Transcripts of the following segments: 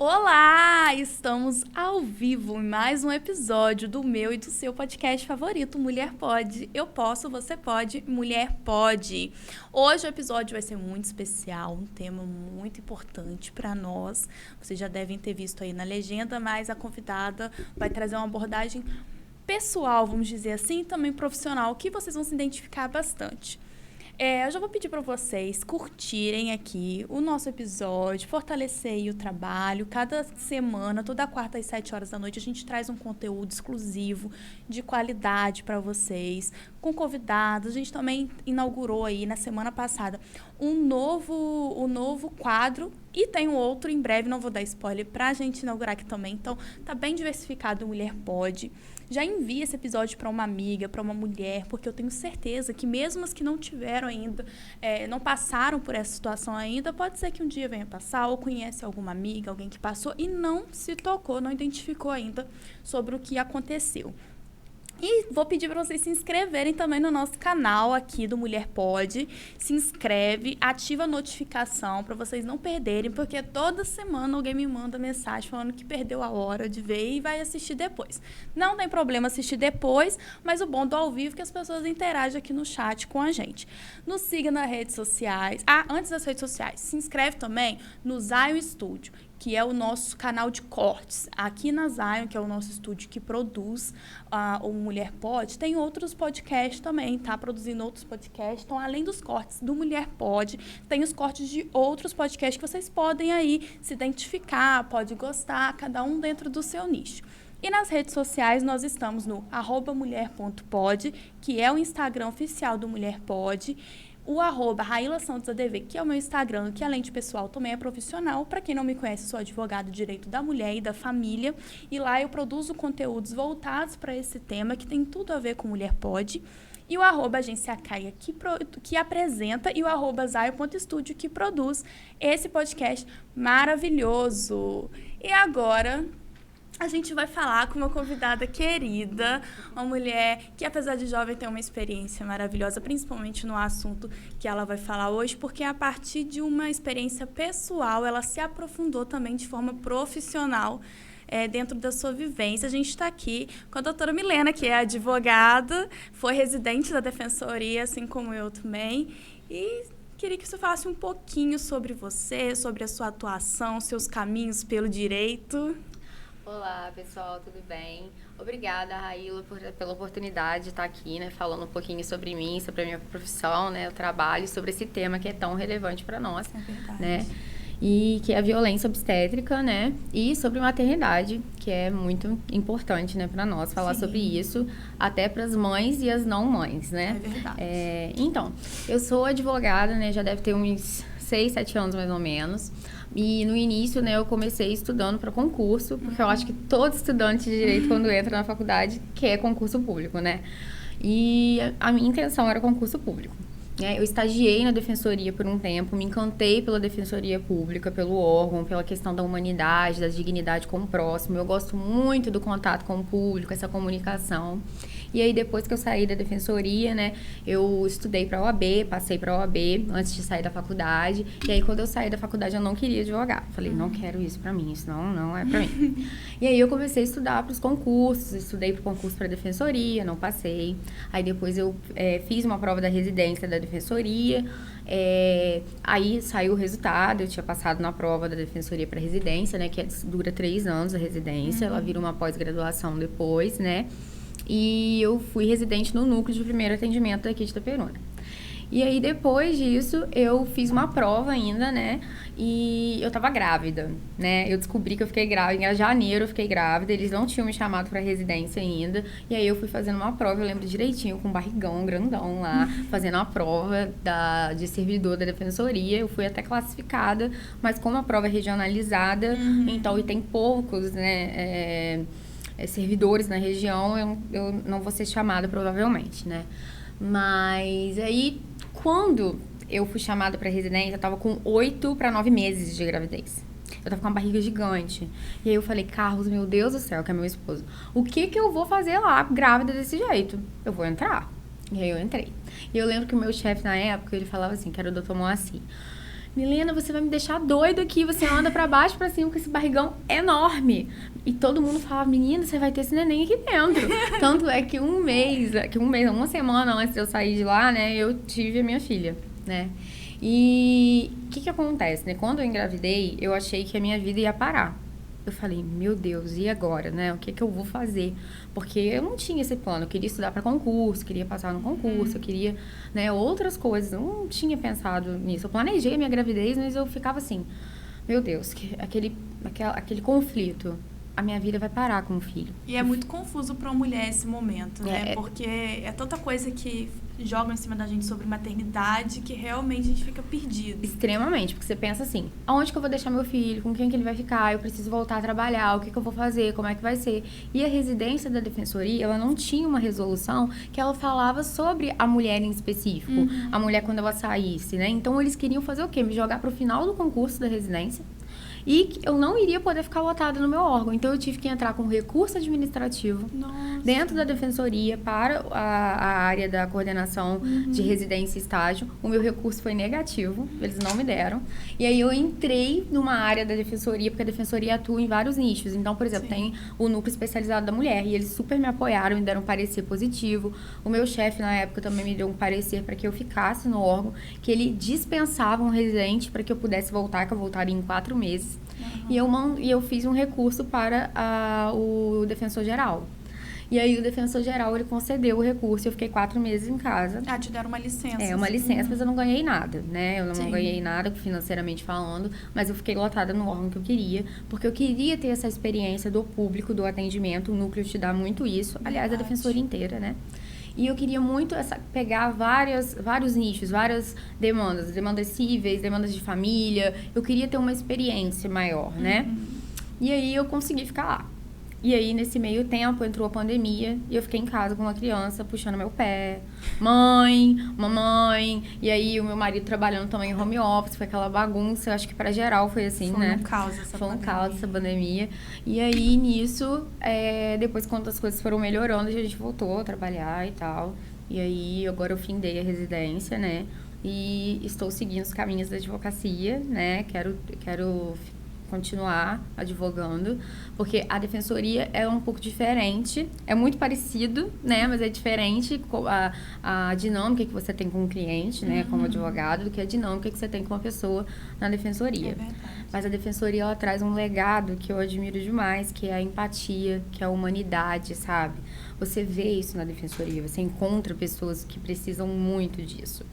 Olá! Estamos ao vivo em mais um episódio do meu e do seu podcast favorito, Mulher Pode. Eu posso, você pode, Mulher Pode. Hoje o episódio vai ser muito especial, um tema muito importante para nós. Vocês já devem ter visto aí na legenda, mas a convidada vai trazer uma abordagem pessoal, vamos dizer assim, também profissional, que vocês vão se identificar bastante. Eu já vou pedir para vocês curtirem aqui o nosso episódio, fortalecer aí o trabalho. Cada semana, toda quarta às 7 horas da noite, a gente traz um conteúdo exclusivo, de qualidade para vocês, com convidados. A gente também inaugurou aí na semana passada um novo quadro e tem um outro em breve, não vou dar spoiler, para a gente inaugurar aqui também. Então, tá bem diversificado o Mulher Pode. Já envie esse episódio para uma amiga, para uma mulher, porque eu tenho certeza que mesmo as que não tiveram ainda, não passaram por essa situação ainda, pode ser que um dia venha passar ou conhece alguma amiga, alguém que passou e não se tocou, não identificou ainda sobre o que aconteceu. E vou pedir para vocês se inscreverem também no nosso canal aqui do Mulher Pode. Se inscreve, ativa a notificação para vocês não perderem, porque toda semana alguém me manda mensagem falando que perdeu a hora de ver e vai assistir depois. Não tem problema assistir depois, mas o bom do ao vivo é que as pessoas interagem aqui no chat com a gente. Nos siga nas redes sociais. Antes das redes sociais, se inscreve também no Zion Studio, que é o nosso canal de cortes. Aqui na Zion, que é o nosso estúdio que produz o Mulher Pode, tem outros podcasts também, tá? Produzindo outros podcasts. Então, além dos cortes do Mulher Pode, tem os cortes de outros podcasts que vocês podem aí se identificar, pode gostar, cada um dentro do seu nicho. E nas redes sociais, nós estamos no @mulher.pod, que é o Instagram oficial do Mulher Pode. O @RailaSantosADV, que é o meu Instagram, que além de pessoal também é profissional. Para quem não me conhece, sou advogada de direito da mulher e da família. E lá eu produzo conteúdos voltados para esse tema, que tem tudo a ver com Mulher Pode. E o @AgênciaCaia, que apresenta, e o @Zaio.studio, que produz esse podcast maravilhoso. E agora a gente vai falar com uma convidada querida, uma mulher que, apesar de jovem, tem uma experiência maravilhosa, principalmente no assunto que ela vai falar hoje, porque a partir de uma experiência pessoal, ela se aprofundou também de forma profissional dentro da sua vivência. A gente está aqui com a doutora Milena, que é advogada, foi residente da Defensoria, assim como eu também, e queria que você falasse um pouquinho sobre você, sobre a sua atuação, seus caminhos pelo direito. Olá, pessoal, tudo bem? Obrigada, Raíla, pela oportunidade de estar aqui, né, falando um pouquinho sobre mim, sobre a minha profissão, né, o trabalho, sobre esse tema que é tão relevante para nós, né, e que é a violência obstétrica, né, e sobre maternidade, que é muito importante, né, para nós falar sobre isso, até para as mães e as não mães, né. É verdade. Então, eu sou advogada, né, já deve ter uns 6, 7 anos mais ou menos. E no início, né, eu comecei estudando para concurso, porque eu acho que todo estudante de direito, quando entra na faculdade, quer concurso público, né? E a minha intenção era concurso público. Eu estagiei na Defensoria por um tempo, me encantei pela Defensoria Pública, pelo órgão, pela questão da humanidade, da dignidade com o próximo. Eu gosto muito do contato com o público, essa comunicação. E aí, depois que eu saí da Defensoria, né, eu estudei para a OAB, passei para a OAB antes de sair da faculdade. E aí, quando eu saí da faculdade, eu não queria advogar. Falei, não quero isso para mim, isso não é para mim. E aí, eu comecei a estudar para os concursos, estudei para o concurso para a Defensoria, não passei. Aí, depois eu fiz uma prova da residência da Defensoria. Aí, saiu o resultado, eu tinha passado na prova da Defensoria para residência, né, que dura 3 anos a residência, ela vira uma pós-graduação depois, né. E eu fui residente no núcleo de primeiro atendimento daqui de Itaperuna. E aí, depois disso, eu fiz uma prova ainda, né? E eu tava grávida, né? Eu descobri que eu fiquei grávida. Em janeiro eu fiquei grávida. Eles não tinham me chamado pra residência ainda. E aí, eu fui fazendo uma prova, eu lembro direitinho, com um barrigão grandão lá, fazendo a prova de servidor da Defensoria. Eu fui até classificada, mas como a prova é regionalizada, então, e tem poucos, né? Servidores na região, eu não vou ser chamada provavelmente, né? Mas aí, quando eu fui chamada para residência, eu tava com 8 para 9 meses de gravidez. Eu tava com uma barriga gigante. E aí eu falei, Carlos, meu Deus do céu, que é meu esposo, o que eu vou fazer lá, grávida desse jeito? Eu vou entrar. E aí eu entrei. E eu lembro que o meu chefe na época, ele falava assim, que era o Dr. Moacir. Milena, você vai me deixar doido aqui, você anda pra baixo, pra cima com esse barrigão enorme. E todo mundo falava, menina, você vai ter esse neném aqui dentro. Tanto é que uma semana antes de eu sair de lá, né, eu tive a minha filha, né. E o que acontece, né? Quando eu engravidei, eu achei que a minha vida ia parar. Eu falei, meu Deus, e agora, né? O que eu vou fazer? Porque eu não tinha esse plano. Eu queria estudar para concurso, queria passar no concurso, eu queria, né, outras coisas. Eu não tinha pensado nisso. Eu planejei a minha gravidez, mas eu ficava assim, meu Deus, aquele conflito. A minha vida vai parar com o filho. E é muito confuso para uma mulher esse momento, né? Porque é tanta coisa que jogam em cima da gente sobre maternidade que realmente a gente fica perdido. Extremamente, porque você pensa assim, aonde que eu vou deixar meu filho? Com quem que ele vai ficar? Eu preciso voltar a trabalhar, o que eu vou fazer? Como é que vai ser? E a residência da defensoria, ela não tinha uma resolução que ela falava sobre a mulher em específico. A mulher quando ela saísse, né? Então, eles queriam fazer o quê? Me jogar pro final do concurso da residência. E eu não iria poder ficar lotada no meu órgão. Então, eu tive que entrar com recurso administrativo dentro da defensoria para a área da coordenação de residência e estágio. O meu recurso foi negativo, eles não me deram. E aí, eu entrei numa área da defensoria, porque a defensoria atua em vários nichos. Então, por exemplo, tem o núcleo especializado da mulher. E eles super me apoiaram, me deram um parecer positivo. O meu chefe, na época, também me deu um parecer para que eu ficasse no órgão, que ele dispensava um residente para que eu pudesse voltar, que eu voltaria em 4 meses. E eu fiz um recurso para o defensor geral. E aí o defensor geral, ele concedeu o recurso e eu fiquei 4 meses em casa. Ah, te deram uma licença. Uma licença, mas eu não ganhei nada, né? Eu não ganhei nada financeiramente falando, mas eu fiquei lotada no órgão que eu queria, porque eu queria ter essa experiência do público, do atendimento, o núcleo te dá muito isso. Aliás, a defensoria inteira, né? E eu queria muito pegar vários nichos, várias demandas cíveis, demandas de família. Eu queria ter uma experiência maior, né? E aí eu consegui ficar lá. E aí, nesse meio tempo, entrou a pandemia e eu fiquei em casa com uma criança puxando meu pé. Mãe, mamãe. E aí, o meu marido trabalhando também em home office. Foi aquela bagunça. Eu acho que pra geral foi assim, né? Foi um caos essa pandemia. E aí, nisso, depois, quando as coisas foram melhorando, a gente voltou a trabalhar e tal. E aí, agora eu findei a residência, né? E estou seguindo os caminhos da advocacia, né? Quero continuar advogando, porque a defensoria é um pouco diferente, é muito parecido, né, mas é diferente a dinâmica que você tem com o cliente, né, como advogado, do que a dinâmica que você tem com a pessoa na defensoria. É verdade. Mas a defensoria, ela traz um legado que eu admiro demais, que é a empatia, que é a humanidade, sabe? Você vê isso na defensoria, você encontra pessoas que precisam muito disso.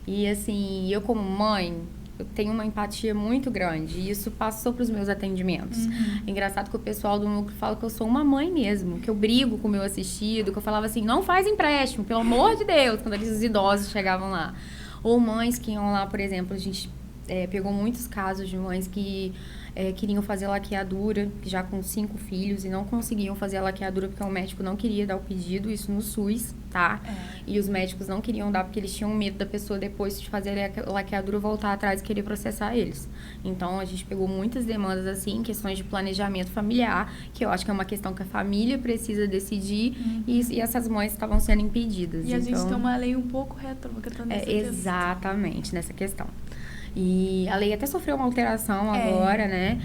E, assim, eu como mãe, eu tenho uma empatia muito grande e isso passou para os meus atendimentos. É engraçado que o pessoal do núcleo fala que eu sou uma mãe mesmo, que eu brigo com o meu assistido, que eu falava assim, não faz empréstimo, pelo amor de Deus, quando os idosos chegavam lá. Ou mães que iam lá, por exemplo, a gente pegou muitos casos de mães que queriam fazer laqueadura, já com 5 filhos, e não conseguiam fazer a laqueadura porque o médico não queria dar o pedido, isso no SUS, tá? E os médicos não queriam dar porque eles tinham medo da pessoa, depois de fazer a laqueadura, voltar atrás e querer processar eles. Então, a gente pegou muitas demandas, assim, questões de planejamento familiar, que eu acho que é uma questão que a família precisa decidir, e essas mães estavam sendo impedidas. E a gente tem uma lei um pouco retrógrada nessa questão. Exatamente, nessa questão. E a lei até sofreu uma alteração agora, né?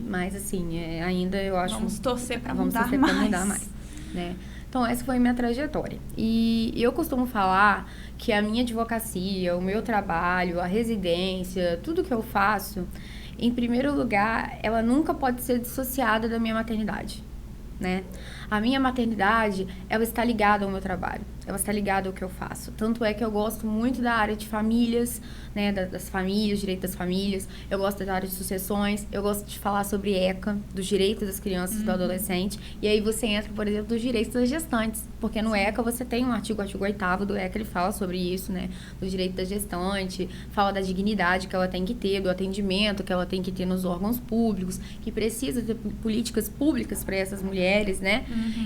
Mas, assim, ainda eu acho... Vamos torcer para mudar mais. Né? Então, essa foi a minha trajetória. E eu costumo falar que a minha advocacia, o meu trabalho, a residência, tudo que eu faço, em primeiro lugar, ela nunca pode ser dissociada da minha maternidade, né? A minha maternidade, ela está ligada ao meu trabalho, ela está ligada ao que eu faço. Tanto é que eu gosto muito da área de famílias, né, das famílias, direito das famílias. Eu gosto da área de sucessões, eu gosto de falar sobre ECA, dos direitos das crianças e do adolescente. E aí você entra, por exemplo, dos direitos das gestantes, porque no ECA você tem um artigo 8º do ECA, ele fala sobre isso, né, do direito da gestante, fala da dignidade que ela tem que ter, do atendimento que ela tem que ter nos órgãos públicos, que precisa ter políticas públicas para essas mulheres, né?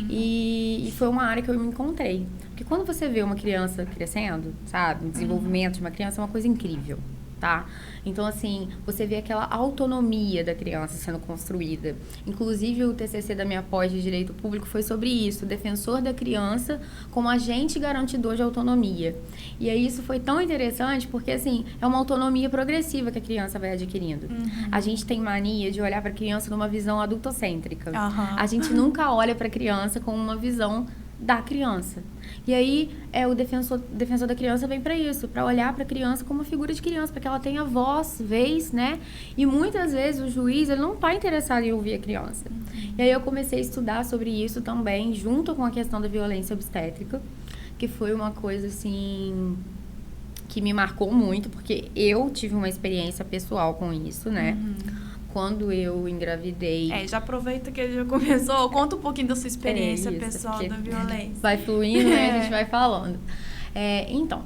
E foi uma área que eu me encontrei. Porque quando você vê uma criança crescendo, sabe? O desenvolvimento de uma criança é uma coisa incrível. tá? Então, assim, você vê aquela autonomia da criança sendo construída. Inclusive, o TCC da minha pós de Direito Público foi sobre isso, defensor da criança como agente garantidor de autonomia. E aí, isso foi tão interessante porque, assim, é uma autonomia progressiva que a criança vai adquirindo. A gente tem mania de olhar para a criança numa visão adultocêntrica. A gente nunca olha para a criança com uma visão da criança. E aí, o defensor da criança vem para isso, para olhar para a criança como uma figura de criança, para que ela tenha voz, vez, né? E muitas vezes o juiz, ele não está interessado em ouvir a criança. E aí eu comecei a estudar sobre isso também, junto com a questão da violência obstétrica, que foi uma coisa, assim, que me marcou muito, porque eu tive uma experiência pessoal com isso, né? Quando eu engravidei... Já aproveita que ele já começou. Conta um pouquinho da sua experiência pessoal da violência. Vai fluindo, né? A gente vai falando. Então,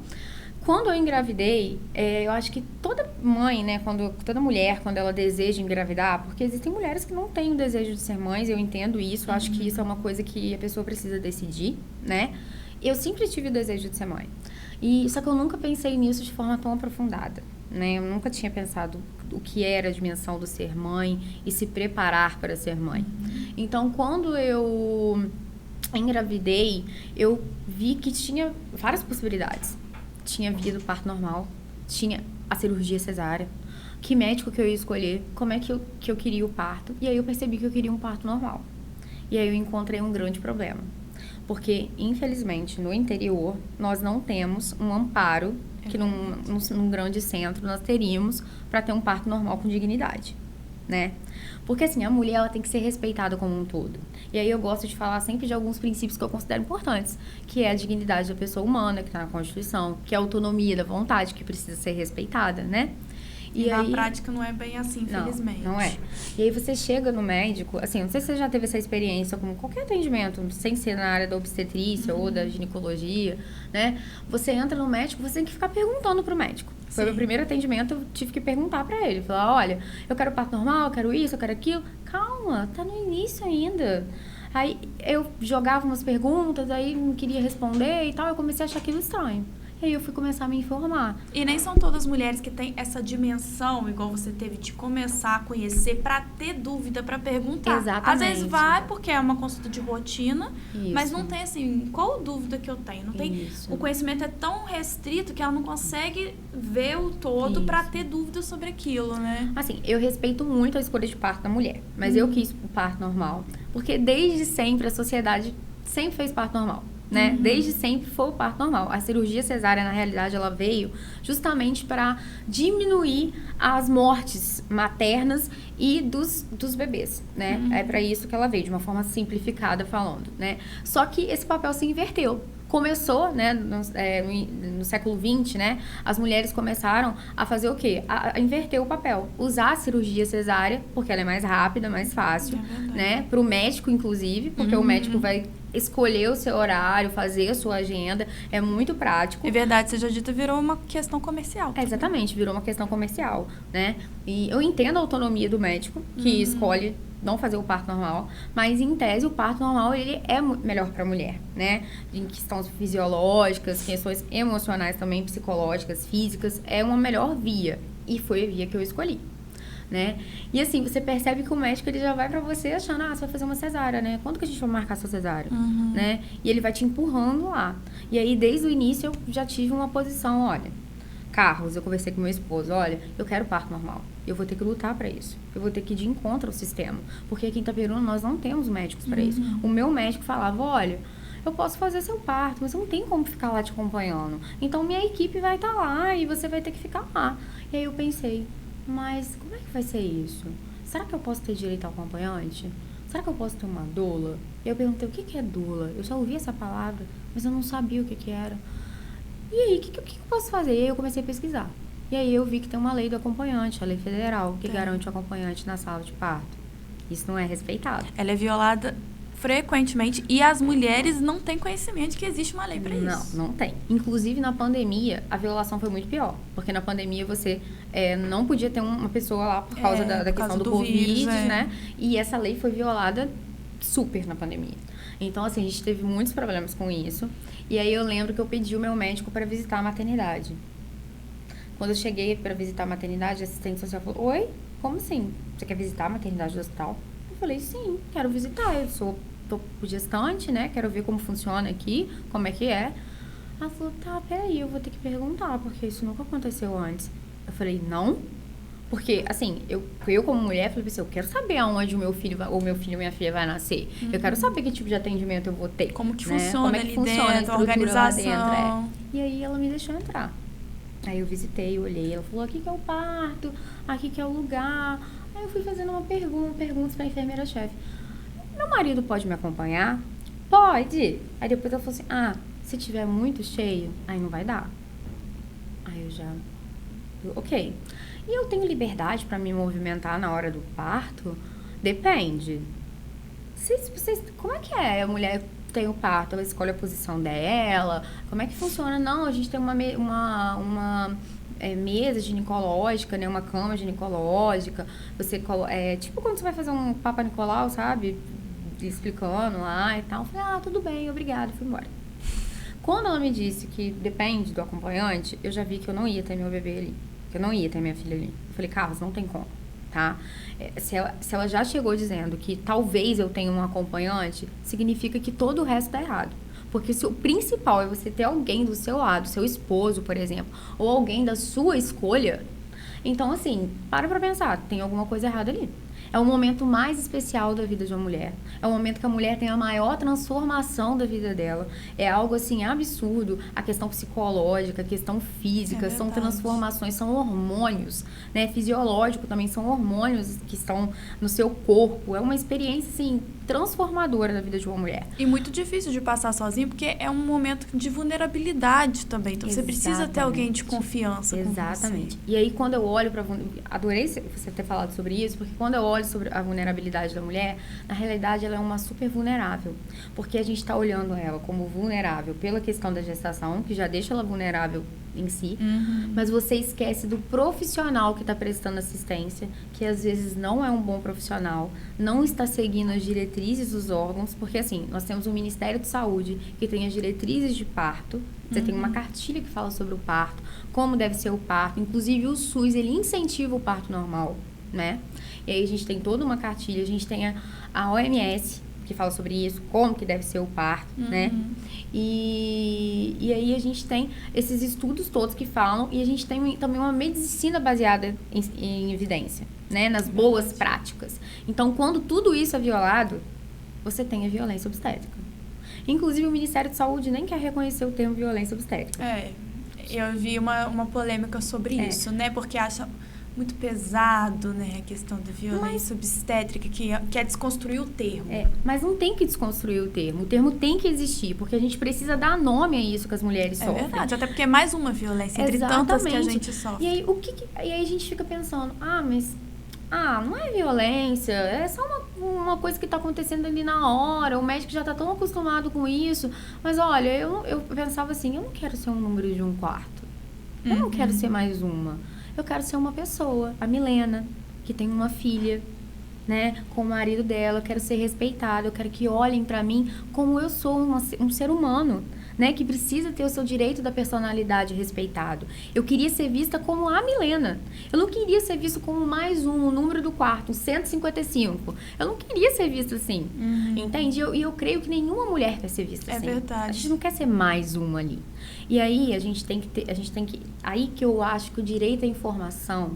quando eu engravidei, eu acho que toda mãe, né? Toda mulher, quando ela deseja engravidar, porque existem mulheres que não têm o desejo de ser mães, eu entendo isso. Eu acho que isso é uma coisa que a pessoa precisa decidir, né? Eu sempre tive o desejo de ser mãe. Só que eu nunca pensei nisso de forma tão aprofundada, né? Eu nunca tinha pensado o que era a dimensão do ser mãe e se preparar para ser mãe. Então, quando eu engravidei, eu vi que tinha várias possibilidades. Tinha via do parto normal, tinha a cirurgia cesárea, que médico que eu ia escolher, como é que eu queria o parto. E aí eu percebi que eu queria um parto normal. E aí eu encontrei um grande problema. Porque, infelizmente, no interior, nós não temos um amparo que num grande centro nós teríamos para ter um parto normal com dignidade, né? Porque, assim, a mulher, ela tem que ser respeitada como um todo. E aí eu gosto de falar sempre de alguns princípios que eu considero importantes, que é a dignidade da pessoa humana, que está na Constituição, que é a autonomia da vontade, que precisa ser respeitada, né? E na prática não é bem assim, infelizmente. Não é. E aí você chega no médico, assim, não sei se você já teve essa experiência com qualquer atendimento, sem ser na área da obstetrícia ou da ginecologia, né? Você entra no médico, você tem que ficar perguntando pro médico. Foi o meu primeiro atendimento, eu tive que perguntar pra ele. Falar, olha, eu quero parto normal, eu quero isso, eu quero aquilo. Calma, tá no início ainda. Aí eu jogava umas perguntas, aí não queria responder e tal, eu comecei a achar aquilo estranho. E aí eu fui começar a me informar. E nem são todas mulheres que têm essa dimensão, igual você teve, de começar a conhecer pra ter dúvida, pra perguntar. Exatamente. Às vezes vai porque é uma consulta de rotina, Isso. mas não tem assim, qual dúvida que eu tenho? Não tem. Isso. O conhecimento é tão restrito que ela não consegue ver o todo pra ter dúvida sobre aquilo, né? Assim, eu respeito muito a escolha de parto da mulher, mas eu quis o parto normal, porque desde sempre a sociedade sempre fez parto normal. Né? Desde sempre foi o parto normal. A cirurgia cesárea, na realidade, ela veio justamente para diminuir as mortes maternas e dos bebês, né? É para isso que ela veio, de uma forma simplificada falando, né? Só que esse papel se inverteu. Começou, né, no século XX, né, as mulheres começaram a fazer o quê? A inverter o papel. Usar a cirurgia cesárea, porque ela é mais rápida, mais fácil, né? Para o médico, inclusive, porque o médico vai escolher o seu horário, fazer a sua agenda, é muito prático. É verdade, seja dita, virou uma questão comercial. Exatamente, virou uma questão comercial, né? E eu entendo a autonomia do médico, que escolhe não fazer o parto normal, mas em tese o parto normal ele é melhor para a mulher, né? Em questões fisiológicas, questões emocionais também, psicológicas, físicas, é uma melhor via, e foi a via que eu escolhi, né? E assim, você percebe que o médico ele já vai pra você achando, você vai fazer uma cesárea, né? Quando que a gente vai marcar sua cesárea? Né? E ele vai te empurrando lá. E aí, desde o início, eu já tive uma posição, olha, Carlos, eu conversei com meu esposo, olha, eu quero parto normal. Eu vou ter que lutar pra isso. Eu vou ter que ir de encontro ao sistema. Porque aqui em Itaperuna nós não temos médicos pra isso. O meu médico falava, olha, eu posso fazer seu parto, mas não tem como ficar lá te acompanhando. Então, minha equipe vai estar lá e você vai ter que ficar lá. E aí eu pensei, mas como é que vai ser isso? Será que eu posso ter direito ao acompanhante? Será que eu posso ter uma doula? E eu perguntei, o que é doula? Eu já ouvi essa palavra, mas eu não sabia o que era. E aí, o que eu posso fazer? E aí eu comecei a pesquisar. E aí eu vi que tem uma lei do acompanhante, a lei federal, que garante o acompanhante na sala de parto. Isso não é respeitado. Ela é violada frequentemente e as mulheres não têm conhecimento de que existe uma lei para isso. Não tem. Inclusive, na pandemia, a violação foi muito pior. Porque na pandemia você não podia ter uma pessoa lá por causa da questão do Covid, vírus, né? E essa lei foi violada super na pandemia. Então, assim, a gente teve muitos problemas com isso. E aí eu lembro que eu pedi o meu médico para visitar a maternidade. Quando eu cheguei para visitar a maternidade, a assistente social falou, oi, como assim? Você quer visitar a maternidade do hospital? Eu falei, sim, quero visitar, tô gestante, né? Quero ver como funciona aqui, como é que é. Ela falou, tá, peraí, eu vou ter que perguntar, porque isso nunca aconteceu antes. Eu falei, não? Porque, assim, eu como mulher, falei assim, eu quero saber aonde o meu filho ou minha filha vai nascer. Eu quero saber que tipo de atendimento eu vou ter. Como que né? funciona como é que ali funciona dentro, a estrutura organização. lá dentro, E aí ela me deixou entrar. Aí eu visitei, olhei, ela falou, aqui que é o parto, aqui que é o lugar. Aí eu fui fazendo perguntas pra enfermeira-chefe. Meu marido pode me acompanhar? Pode. Aí depois ela falou assim, se tiver muito cheio, aí não vai dar. Aí ok. E eu tenho liberdade pra me movimentar na hora do parto? Depende. Como é que é? A mulher tem o parto, ela escolhe a posição dela? Como é que funciona? Não, a gente tem uma mesa ginecológica, né? Uma cama ginecológica. Você tipo quando você vai fazer um Papa Nicolau, sabe? Explicando lá e tal. Eu falei, tudo bem, obrigada, fui embora. Quando ela me disse que depende do acompanhante, eu já vi que eu não ia ter meu bebê ali. Que eu não ia ter minha filha ali. Eu falei, Carlos, não tem como, tá? Se ela já chegou dizendo que talvez eu tenha um acompanhante, significa que todo o resto tá errado. Porque se o principal é você ter alguém do seu lado, seu esposo, por exemplo, ou alguém da sua escolha, então, assim, para pra pensar, tem alguma coisa errada ali. É o momento mais especial da vida de uma mulher. É o momento que a mulher tem a maior transformação da vida dela. É algo, assim, absurdo. A questão psicológica, a questão física, são transformações, são hormônios, né? Fisiológico também, são hormônios que estão no seu corpo. É uma experiência, assim, transformadora da vida de uma mulher. E muito difícil de passar sozinho, porque é um momento de vulnerabilidade também. Então, você precisa ter alguém de confiança. Exatamente. E aí, quando eu olho para... Adorei você ter falado sobre isso, porque quando eu olho sobre a vulnerabilidade da mulher, na realidade, ela é uma super vulnerável. Porque a gente está olhando ela como vulnerável pela questão da gestação, que já deixa ela vulnerável em si, mas você esquece do profissional que está prestando assistência, que às vezes não é um bom profissional, não está seguindo as diretrizes dos órgãos, porque assim, nós temos o Ministério de Saúde, que tem as diretrizes de parto, você tem uma cartilha que fala sobre o parto, como deve ser o parto, inclusive o SUS, ele incentiva o parto normal, né? E aí a gente tem toda uma cartilha, a gente tem a OMS, que fala sobre isso, como que deve ser o parto, né? E aí a gente tem esses estudos todos que falam, e a gente tem também uma medicina baseada em evidência, né? Nas boas práticas. Então, quando tudo isso é violado, você tem a violência obstétrica. Inclusive, o Ministério de Saúde nem quer reconhecer o termo violência obstétrica. Eu vi uma polêmica sobre isso, né? Porque acha muito pesado, né, a questão da violência obstétrica, que é desconstruir o termo. Mas não tem que desconstruir o termo tem que existir, porque a gente precisa dar nome a isso que as mulheres sofrem. É verdade, até porque é mais uma violência entre tantas que a gente sofre. E aí, e aí a gente fica pensando, mas não é violência, é só uma coisa que está acontecendo ali na hora, o médico já está tão acostumado com isso, mas olha, eu pensava assim, eu não quero ser um número de um quarto, eu não quero ser mais uma. Eu quero ser uma pessoa, a Milena, que tem uma filha, né, com o marido dela. Eu quero ser respeitada, eu quero que olhem pra mim como eu sou um ser humano, né, que precisa ter o seu direito da personalidade respeitado. Eu queria ser vista como a Milena. Eu não queria ser vista como mais um, o número do quarto, 155. Eu não queria ser vista assim, entende? E eu creio que nenhuma mulher quer ser vista assim. É verdade. A gente não quer ser mais uma ali. E aí a gente tem que aí que eu acho que o direito à informação,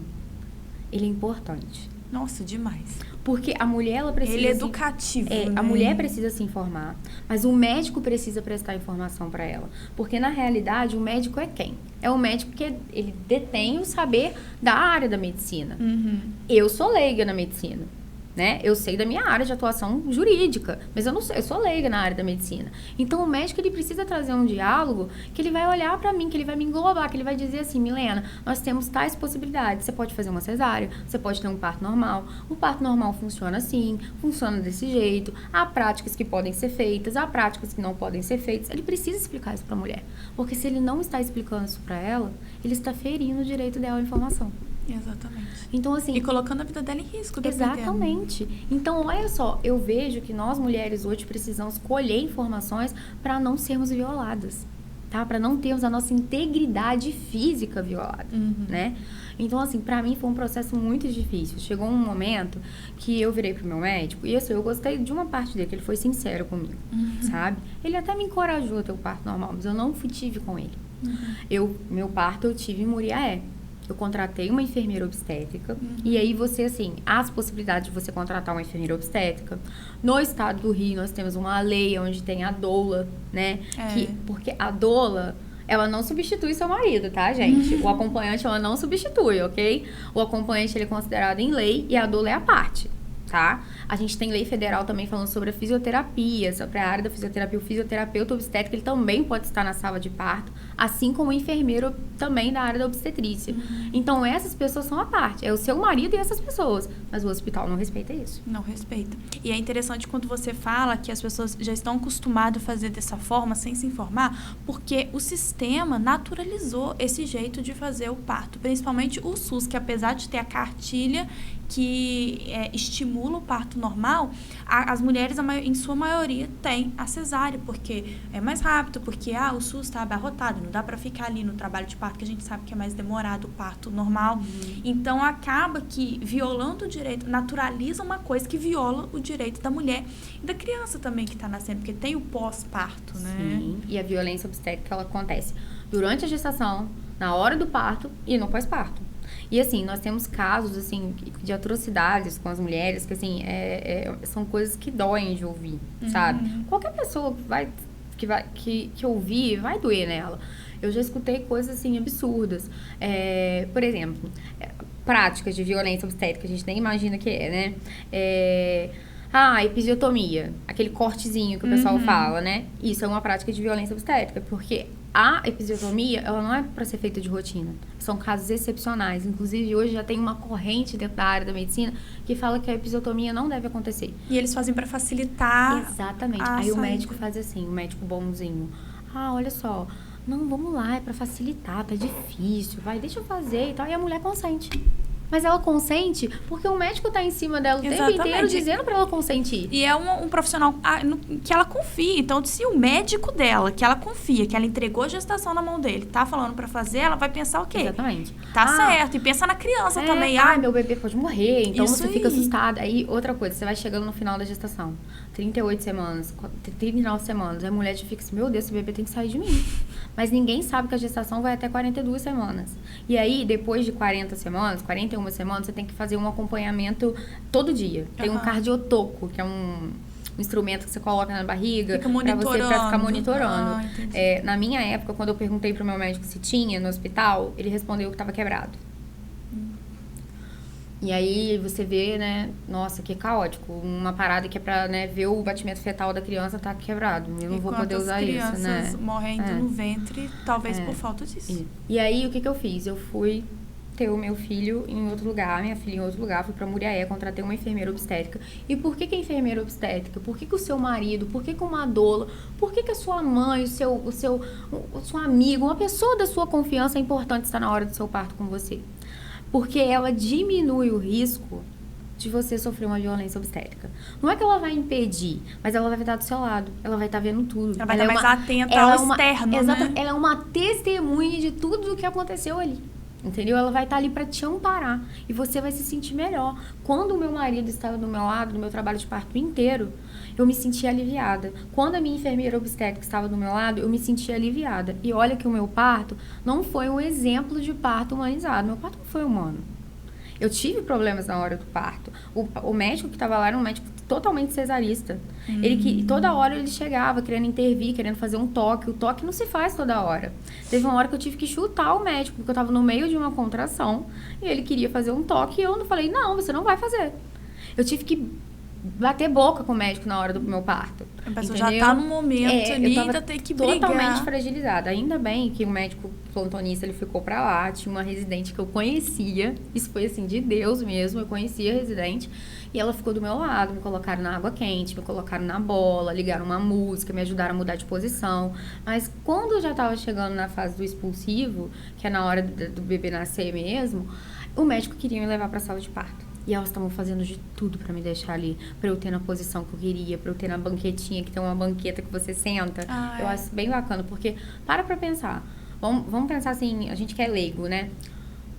ele é importante. Nossa, demais. Porque a mulher, ela precisa... Ele é educativo, né? A mulher precisa se informar, mas o médico precisa prestar informação para ela. Porque, na realidade, o médico é quem? É o médico que ele detém o saber da área da medicina. Eu sou leiga na medicina, né? Eu sei da minha área de atuação jurídica, mas eu não sei, eu sou leiga na área da medicina. Então, o médico, ele precisa trazer um diálogo que ele vai olhar para mim, que ele vai me englobar, que ele vai dizer assim, Milena, nós temos tais possibilidades. Você pode fazer uma cesárea, você pode ter um parto normal. O parto normal funciona assim, funciona desse jeito. Há práticas que podem ser feitas, há práticas que não podem ser feitas. Ele precisa explicar isso para a mulher, porque se ele não está explicando isso para ela, ele está ferindo o direito dela à informação. Exatamente. Então, assim... E colocando a vida dela em risco. Exatamente. Então, olha só, eu vejo que nós mulheres hoje precisamos colher informações para não sermos violadas. tá? Para não termos a nossa integridade física violada, né? Então, assim, pra mim foi um processo muito difícil. Chegou um momento que eu virei pro meu médico e, assim, eu gostei de uma parte dele, que ele foi sincero comigo, sabe? Ele até me encorajou a ter o parto normal, mas eu não tive com ele. Meu parto eu tive em Muriaé. Eu contratei uma enfermeira obstétrica. E aí você, assim, as possibilidades de você contratar uma enfermeira obstétrica. No estado do Rio, nós temos uma lei onde tem a doula, né? Porque a doula, ela não substitui seu marido, tá, gente? O acompanhante, ela não substitui, ok? O acompanhante, ele é considerado em lei e a doula é a parte, tá? A gente tem lei federal também falando sobre a fisioterapia, sobre a área da fisioterapia. O fisioterapeuta obstétrico, ele também pode estar na sala de parto, assim como o enfermeiro também da área da obstetrícia. Então, essas pessoas são a parte. É o seu marido e essas pessoas. Mas o hospital não respeita isso. Não respeita. E é interessante quando você fala que as pessoas já estão acostumadas a fazer dessa forma, sem se informar, porque o sistema naturalizou esse jeito de fazer o parto. Principalmente o SUS, que apesar de ter a cartilha que estimula o parto normal, as mulheres, em sua maioria, têm a cesárea, porque é mais rápido, porque o SUS está abarrotado, não dá para ficar ali no trabalho de parto, que a gente sabe que é mais demorado o parto normal. Então, acaba que, violando o direito, naturaliza uma coisa que viola o direito da mulher e da criança também que está nascendo, porque tem o pós-parto, né? Sim, e a violência obstétrica, ela acontece durante a gestação, na hora do parto e no pós-parto. E, assim, nós temos casos, assim, de atrocidades com as mulheres, que, assim, são coisas que doem de ouvir, sabe? Qualquer pessoa que ouvir, vai doer nela. Eu já escutei coisas, assim, absurdas. Por exemplo, práticas de violência obstétrica, a gente nem imagina que né? Episiotomia, aquele cortezinho que o pessoal fala, né? Isso é uma prática de violência obstétrica, porque a episiotomia, ela não é para ser feita de rotina. São casos excepcionais. Inclusive, hoje já tem uma corrente dentro da área da medicina que fala que a episiotomia não deve acontecer. E eles fazem para facilitar. Exatamente. Aí o médico faz assim, o médico bonzinho. Olha só, não, vamos lá, é para facilitar, tá difícil, deixa eu fazer e tal. E a mulher consente. Mas ela consente porque o médico tá em cima dela o tempo inteiro dizendo pra ela consentir. E é um profissional que ela confia. Então, se o médico dela, que ela confia, que ela entregou a gestação na mão dele, tá falando pra fazer, ela vai pensar o quê? Exatamente. Tá certo. E pensa na criança também. Meu bebê pode morrer. Então, você fica assustada. Aí, outra coisa, você vai chegando no final da gestação. 38 semanas, 39 semanas. A mulher te fica assim, meu Deus, esse bebê tem que sair de mim. Mas ninguém sabe que a gestação vai até 42 semanas. E aí, depois de 40 semanas, 41 semanas, você tem que fazer um acompanhamento todo dia. Tem um cardiotoco, que é um instrumento que você coloca na barriga pra ficar monitorando. Na minha época, quando eu perguntei pro meu médico se tinha no hospital, ele respondeu que estava quebrado. E aí você vê, né, nossa, que caótico. Uma parada que é pra, né, ver o batimento fetal da criança tá quebrado. Eu não vou poder usar isso, né? Crianças morrendo no ventre, talvez por falta disso. E aí, o que eu fiz? Eu fui ter o meu filho em outro lugar, minha filha em outro lugar, fui pra Muriaé, contratei uma enfermeira obstétrica. E por que a enfermeira obstétrica? Por que o seu marido? Por que uma doula? Por que a sua mãe, o seu amigo, uma pessoa da sua confiança é importante estar na hora do seu parto com você? Porque ela diminui o risco de você sofrer uma violência obstétrica. Não é que ela vai impedir, mas ela vai estar do seu lado. Ela vai estar vendo tudo. Ela vai estar mais atenta ao externo, né? Ela é uma testemunha de tudo o que aconteceu ali. Entendeu? Ela vai estar ali para te amparar. E você vai se sentir melhor. Quando o meu marido estava do meu lado, no meu trabalho de parto inteiro, eu me sentia aliviada. Quando a minha enfermeira obstétrica estava do meu lado, eu me sentia aliviada. E olha que o meu parto não foi um exemplo de parto humanizado. Meu parto não foi humano. Eu tive problemas na hora do parto. O médico que estava lá era um médico totalmente cesarista. Toda hora ele chegava querendo intervir, querendo fazer um toque. O toque não se faz toda hora. Teve uma hora que eu tive que chutar o médico, porque eu estava no meio de uma contração e ele queria fazer um toque e eu não falei, não, você não vai fazer. Eu tive que bater boca com o médico na hora do meu parto. A pessoa já tá no momento ali, ainda tem que brigar. Totalmente fragilizada. Ainda bem que o médico plantonista, ele ficou pra lá. Tinha uma residente que eu conhecia. Isso foi, assim, de Deus mesmo. Eu conhecia a residente. E ela ficou do meu lado. Me colocaram na água quente, me colocaram na bola, ligaram uma música, me ajudaram a mudar de posição. Mas quando eu já tava chegando na fase do expulsivo, que é na hora do bebê nascer mesmo, o médico queria me levar pra sala de parto. E elas estavam fazendo de tudo pra me deixar ali, pra eu ter na posição que eu queria, pra eu ter na banquetinha, que tem uma banqueta que você senta. Eu acho bem bacana, porque para pra pensar. Vamos pensar assim, a gente que é leigo, né?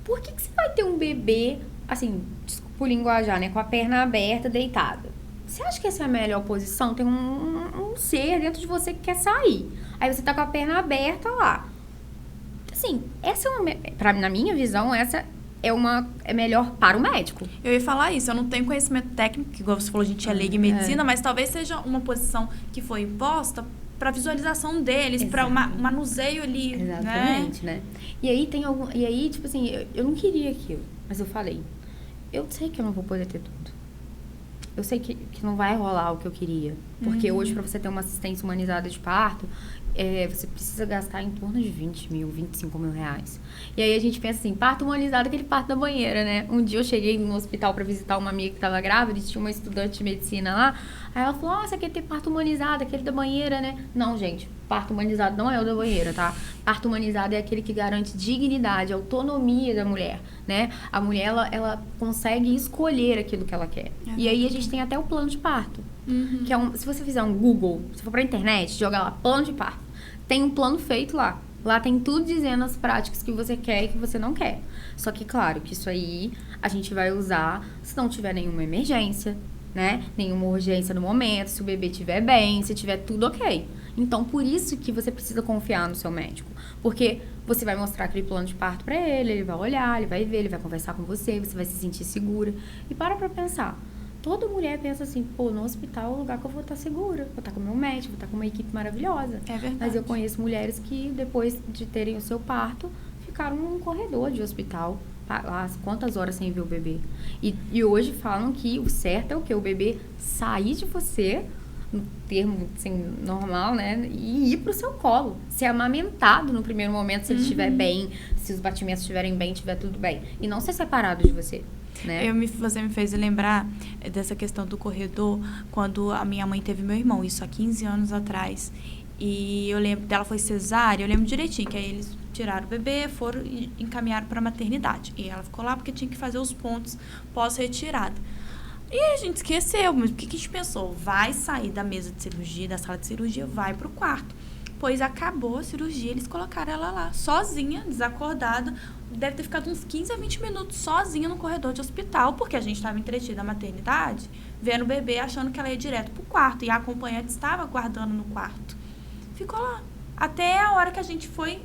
Por que você vai ter um bebê, assim, desculpa o linguajar, né? Com a perna aberta, deitada? Você acha que essa é a melhor posição? Tem um ser dentro de você que quer sair. Aí você tá com a perna aberta lá. Assim, essa é na minha visão, essa é melhor para o médico. Eu ia falar isso, eu não tenho conhecimento técnico, que igual você falou, a gente é leiga em medicina, mas talvez seja uma posição que foi imposta para visualização deles, para um manuseio ali, exatamente, né? E aí, tipo assim, eu não queria aquilo, mas eu falei, eu sei que eu não vou poder ter tudo. Eu sei que não vai rolar o que eu queria. Porque hoje, para você ter uma assistência humanizada de parto, você precisa gastar em torno de 20 mil, 25 mil reais. E aí a gente pensa assim, parto humanizado, aquele parto da banheira, né? Um dia eu cheguei no hospital para visitar uma amiga que estava grávida e tinha uma estudante de medicina lá. Aí ela falou, você quer ter parto humanizado, aquele da banheira, né? Não, gente, parto humanizado não é o da banheira, tá? Parto humanizado é aquele que garante dignidade, autonomia da mulher, né? A mulher, ela consegue escolher aquilo que ela quer. E aí a gente tem até o plano de parto. Que é se você fizer um Google, se for pra internet, jogar lá, plano de parto, tem um plano feito lá. Lá tem tudo dizendo as práticas que você quer e que você não quer. Só que, claro, que isso aí a gente vai usar se não tiver nenhuma emergência, né? Nenhuma urgência no momento, se o bebê estiver bem, se tiver tudo ok. Então, por isso que você precisa confiar no seu médico. Porque você vai mostrar aquele plano de parto pra ele vai olhar, ele vai ver, ele vai conversar com você, você vai se sentir segura. E pra pensar. Toda mulher pensa assim, no hospital é o lugar que eu vou estar segura. Vou estar com o meu médico, vou estar com uma equipe maravilhosa. É verdade. Mas eu conheço mulheres que, depois de terem o seu parto, ficaram num corredor de hospital, lá, quantas horas sem ver o bebê. E hoje falam que o certo é o quê? O bebê sair de você, no termo assim, normal, né? E ir pro seu colo. Ser amamentado no primeiro momento, se ele estiver bem, se os batimentos estiverem bem, estiver tudo bem. E não ser separado de você. Né? Você me fez lembrar dessa questão do corredor quando a minha mãe teve meu irmão, isso há 15 anos atrás. E eu lembro dela, foi cesárea, eu lembro direitinho, que aí eles tiraram o bebê, foram e encaminharam para a maternidade. E ela ficou lá porque tinha que fazer os pontos pós-retirada. E a gente esqueceu, mas o que a gente pensou? Vai sair da mesa de cirurgia, da sala de cirurgia, vai pro quarto. Pois acabou a cirurgia, eles colocaram ela lá, sozinha, desacordada. Deve ter ficado uns 15 a 20 minutos sozinha no corredor de hospital, porque a gente estava entretida na maternidade, vendo o bebê, achando que ela ia direto pro quarto. E a acompanhante estava aguardando no quarto. Ficou lá. Até a hora que a gente foi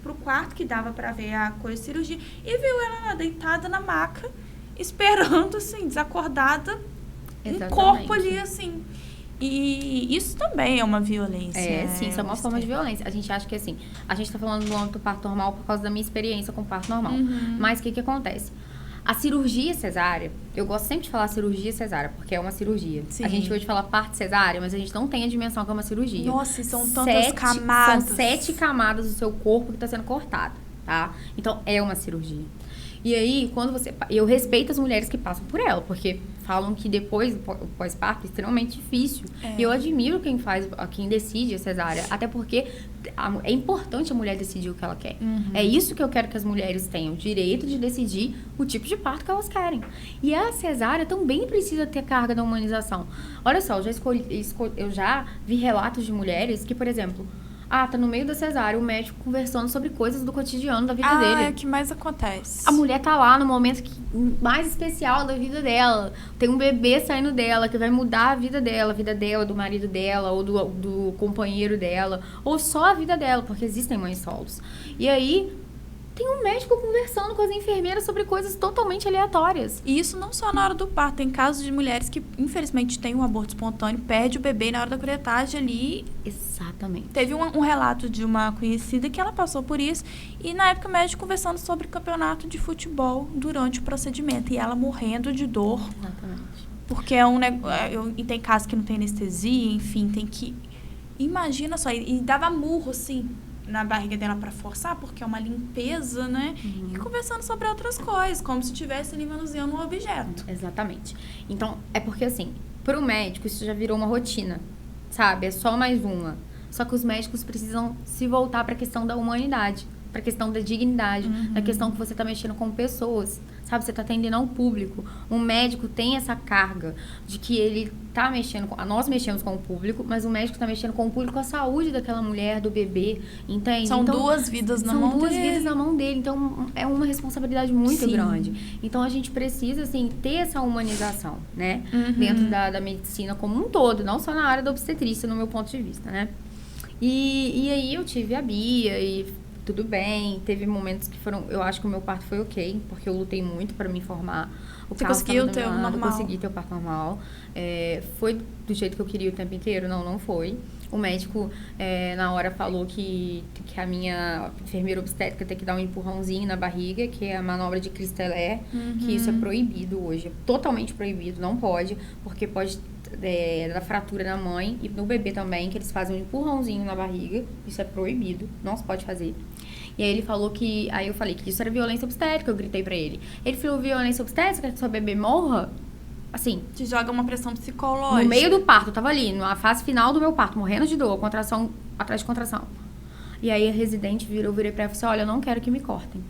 pro quarto, que dava para ver a coisa de cirurgia, e viu ela lá, deitada na maca, esperando, assim, desacordada, um corpo ali, assim. E isso também é uma violência. Sim, isso é uma forma de violência. A gente acha que, assim, a gente tá falando do âmbito do parto normal por causa da minha experiência com parto normal. Mas o que acontece? A cirurgia cesárea, eu gosto sempre de falar cirurgia cesárea, porque é uma cirurgia. Sim. A gente hoje fala parto cesárea, mas a gente não tem a dimensão que é uma cirurgia. Nossa, são tantas camadas. São 7 camadas do seu corpo que tá sendo cortada, tá? Então, é uma cirurgia. E aí, quando você... Eu respeito as mulheres que passam por ela, porque falam que depois, o pós-parto, é extremamente difícil. E eu admiro quem decide a cesárea. Até porque é importante a mulher decidir o que ela quer. É isso que eu quero que as mulheres tenham. O direito de decidir o tipo de parto que elas querem. E a cesárea também precisa ter carga da humanização. Olha só, eu já vi relatos de mulheres que, por exemplo... tá no meio da cesárea, o médico conversando sobre coisas do cotidiano da vida dele. É o que mais acontece. A mulher tá lá no momento mais especial da vida dela. Tem um bebê saindo dela, que vai mudar a vida dela, do marido dela, ou do companheiro dela, ou só a vida dela, porque existem mães solos. E aí... tem um médico conversando com as enfermeiras sobre coisas totalmente aleatórias. E isso não só na hora do parto. Tem casos de mulheres que, infelizmente, têm um aborto espontâneo, perde o bebê na hora da curetagem ali. Exatamente. Teve um relato de uma conhecida que ela passou por isso. E, na época, o médico conversando sobre campeonato de futebol durante o procedimento. E ela morrendo de dor. Exatamente. Porque e tem casos que não tem anestesia, enfim, tem que... Imagina só, e dava murro, assim... na barriga dela para forçar, porque é uma limpeza, né? E conversando sobre outras coisas, como se estivesse ali manuseando um objeto. Exatamente. Então, é porque assim, pro médico isso já virou uma rotina, sabe? É só mais uma. Só que os médicos precisam se voltar para a questão da humanidade, para a questão da dignidade, da questão que você tá mexendo com pessoas, sabe? Você tá atendendo ao público. Um médico tem essa carga de que ele tá mexendo com... Nós mexemos com o público, mas o médico tá mexendo com o público, a saúde daquela mulher, do bebê, entende? São então, duas vidas na mão dele. São duas vidas na mão dele, então é uma responsabilidade muito Sim. grande. Então a gente precisa, assim, ter essa humanização, né? Dentro da medicina como um todo, não só na área da obstetrícia, no meu ponto de vista, né? E aí eu tive a Bia e tudo bem. Teve momentos que foram... Eu acho que o meu parto foi ok, porque eu lutei muito para me formar. Você conseguiu ter o normal? Eu consegui ter o parto normal. Foi do jeito que eu queria o tempo inteiro? Não foi. O médico, na hora, falou que a minha enfermeira obstétrica tem que dar um empurrãozinho na barriga, que é a manobra de Christeler, que isso é proibido hoje. É totalmente proibido, não pode, porque pode dar fratura na mãe e no bebê também, que eles fazem um empurrãozinho na barriga. Isso é proibido, não se pode fazer. E aí ele falou que... Aí eu falei que isso era violência obstétrica, eu gritei pra ele. Ele falou, violência obstétrica, que seu bebê morra? Assim... Te joga uma pressão psicológica. No meio do parto, eu tava ali, na fase final do meu parto, morrendo de dor, contração atrás de contração. E aí a residente virou, eu virei pra ela e falei, olha, eu não quero que me cortem.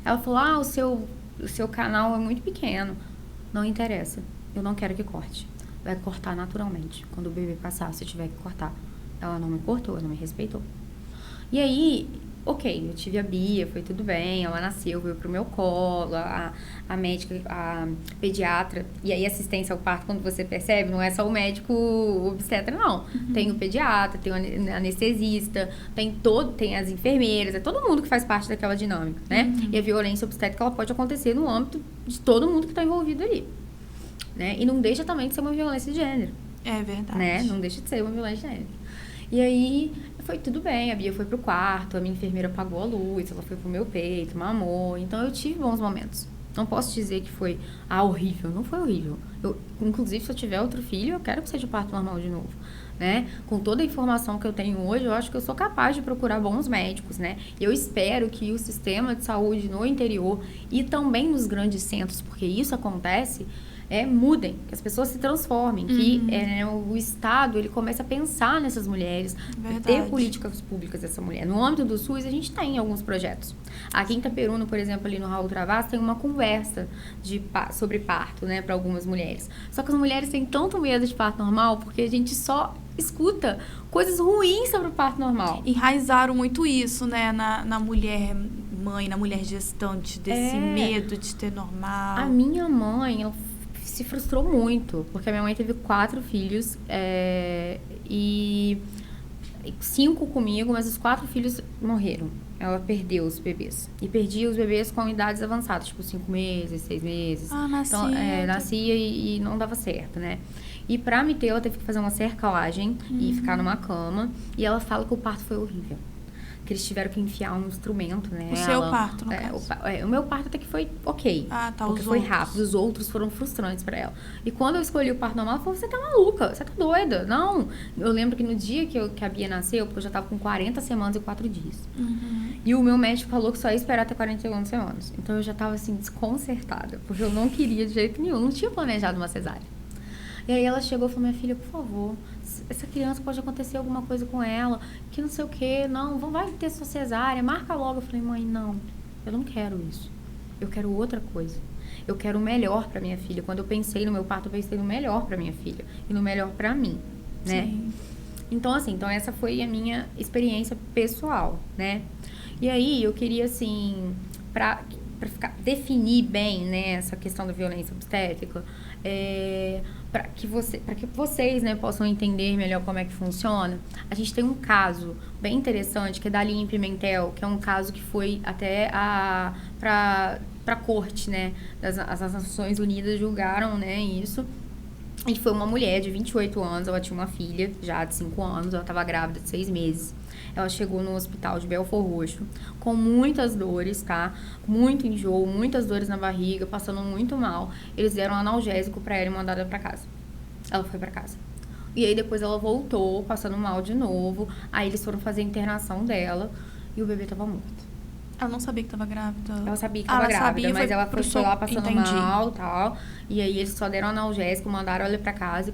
Ela falou, o seu canal é muito pequeno. Não interessa, eu não quero que corte. Vai cortar naturalmente, quando o bebê passar, se tiver que cortar. Ela não me cortou, ela não me respeitou. E aí... Ok, eu tive a Bia, foi tudo bem, ela nasceu, veio pro meu colo, a médica, a pediatra, e aí assistência ao parto, quando você percebe, não é só o médico obstetra, não. Tem o pediatra, tem o anestesista, tem as enfermeiras, é todo mundo que faz parte daquela dinâmica, né? E a violência obstétrica, ela pode acontecer no âmbito de todo mundo que tá envolvido ali, né? E não deixa também de ser uma violência de gênero. É verdade. Né? Não deixa de ser uma violência de gênero. E aí... Foi tudo bem, a Bia foi pro quarto, a minha enfermeira apagou a luz, ela foi pro meu peito, mamou. Então, eu tive bons momentos. Não posso dizer que foi, horrível. Não foi horrível. Inclusive, se eu tiver outro filho, eu quero que seja o parto normal de novo, né? Com toda a informação que eu tenho hoje, eu acho que eu sou capaz de procurar bons médicos, né? Eu espero que o sistema de saúde no interior e também nos grandes centros, porque isso acontece... mudem, que as pessoas se transformem, que o Estado ele comece a pensar nessas mulheres, ter políticas públicas dessa mulher. No âmbito do SUS, a gente tem alguns projetos. Aqui em Itaperuna, por exemplo, ali no Raul Travassos, tem uma conversa sobre parto, né, para algumas mulheres. Só que as mulheres têm tanto medo de parto normal, porque a gente só escuta coisas ruins sobre o parto normal. Enraizaram muito isso, né, na mulher mãe, na mulher gestante, desse medo de ter normal. A minha mãe, ela se frustrou muito, porque a minha mãe teve 4 filhos e 5 comigo, mas os 4 filhos morreram. Ela perdeu os bebês. E perdia os bebês com idades avançadas, tipo 5 meses, 6 meses. Nascia. Então, nascia e não dava certo, né? E pra me ter, ela teve que fazer uma cerclagem e ficar numa cama. E ela fala que o parto foi horrível. Que eles tiveram que enfiar um instrumento, né? O seu parto, no caso. O meu parto até que foi ok. Porque foi rápido. Os outros foram frustrantes pra ela. E quando eu escolhi o parto normal, ela falou, você tá maluca, você tá doida. Não. Eu lembro que no dia que a Bia nasceu, porque eu já tava com 40 semanas e 4 dias. E o meu médico falou que só ia esperar até 41 semanas. Então eu já tava assim, desconcertada. Porque eu não queria de jeito nenhum. Não tinha planejado uma cesárea. E aí ela chegou e falou, minha filha, por favor, essa criança pode acontecer alguma coisa com ela, que não sei o quê, não, vai ter sua cesárea, marca logo. Eu falei, mãe, não, eu não quero isso. Eu quero outra coisa. Eu quero o melhor pra minha filha. Quando eu pensei no meu parto, eu pensei no melhor pra minha filha e no melhor pra mim, né? Sim. Então, assim, essa foi a minha experiência pessoal, né? E aí, eu queria, assim, pra definir bem, né, essa questão da violência obstétrica, para que vocês, né, possam entender melhor como é que funciona, a gente tem um caso bem interessante, que é da Aline Pimentel, que é um caso que foi até para a corte, né, as Nações Unidas julgaram, né, isso. E foi uma mulher de 28 anos, ela tinha uma filha já de 5 anos, ela estava grávida de 6 meses. Ela chegou no hospital de Belford Roxo com muitas dores, tá? Muito enjoo, muitas dores na barriga, passando muito mal. Eles deram um analgésico pra ela e mandaram ela pra casa. Ela foi pra casa. E aí depois ela voltou, passando mal de novo. Aí eles foram fazer a internação dela e o bebê tava morto. Ela não sabia que tava grávida? Ela sabia que tava grávida, mas ela foi lá passando mal e tal. E aí eles só deram analgésico, mandaram ela pra casa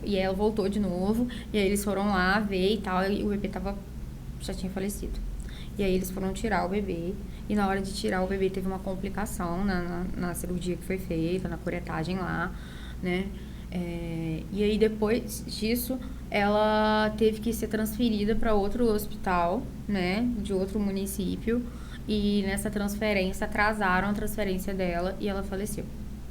e ela voltou de novo. E aí eles foram lá ver e tal, e o bebê já tinha falecido. E aí eles foram tirar o bebê E na hora de tirar o bebê teve uma complicação na cirurgia que foi feita, na curetagem lá, né? E aí depois disso ela teve que ser transferida para outro hospital, né? De outro município. E nessa transferência, atrasaram a transferência dela e ela faleceu.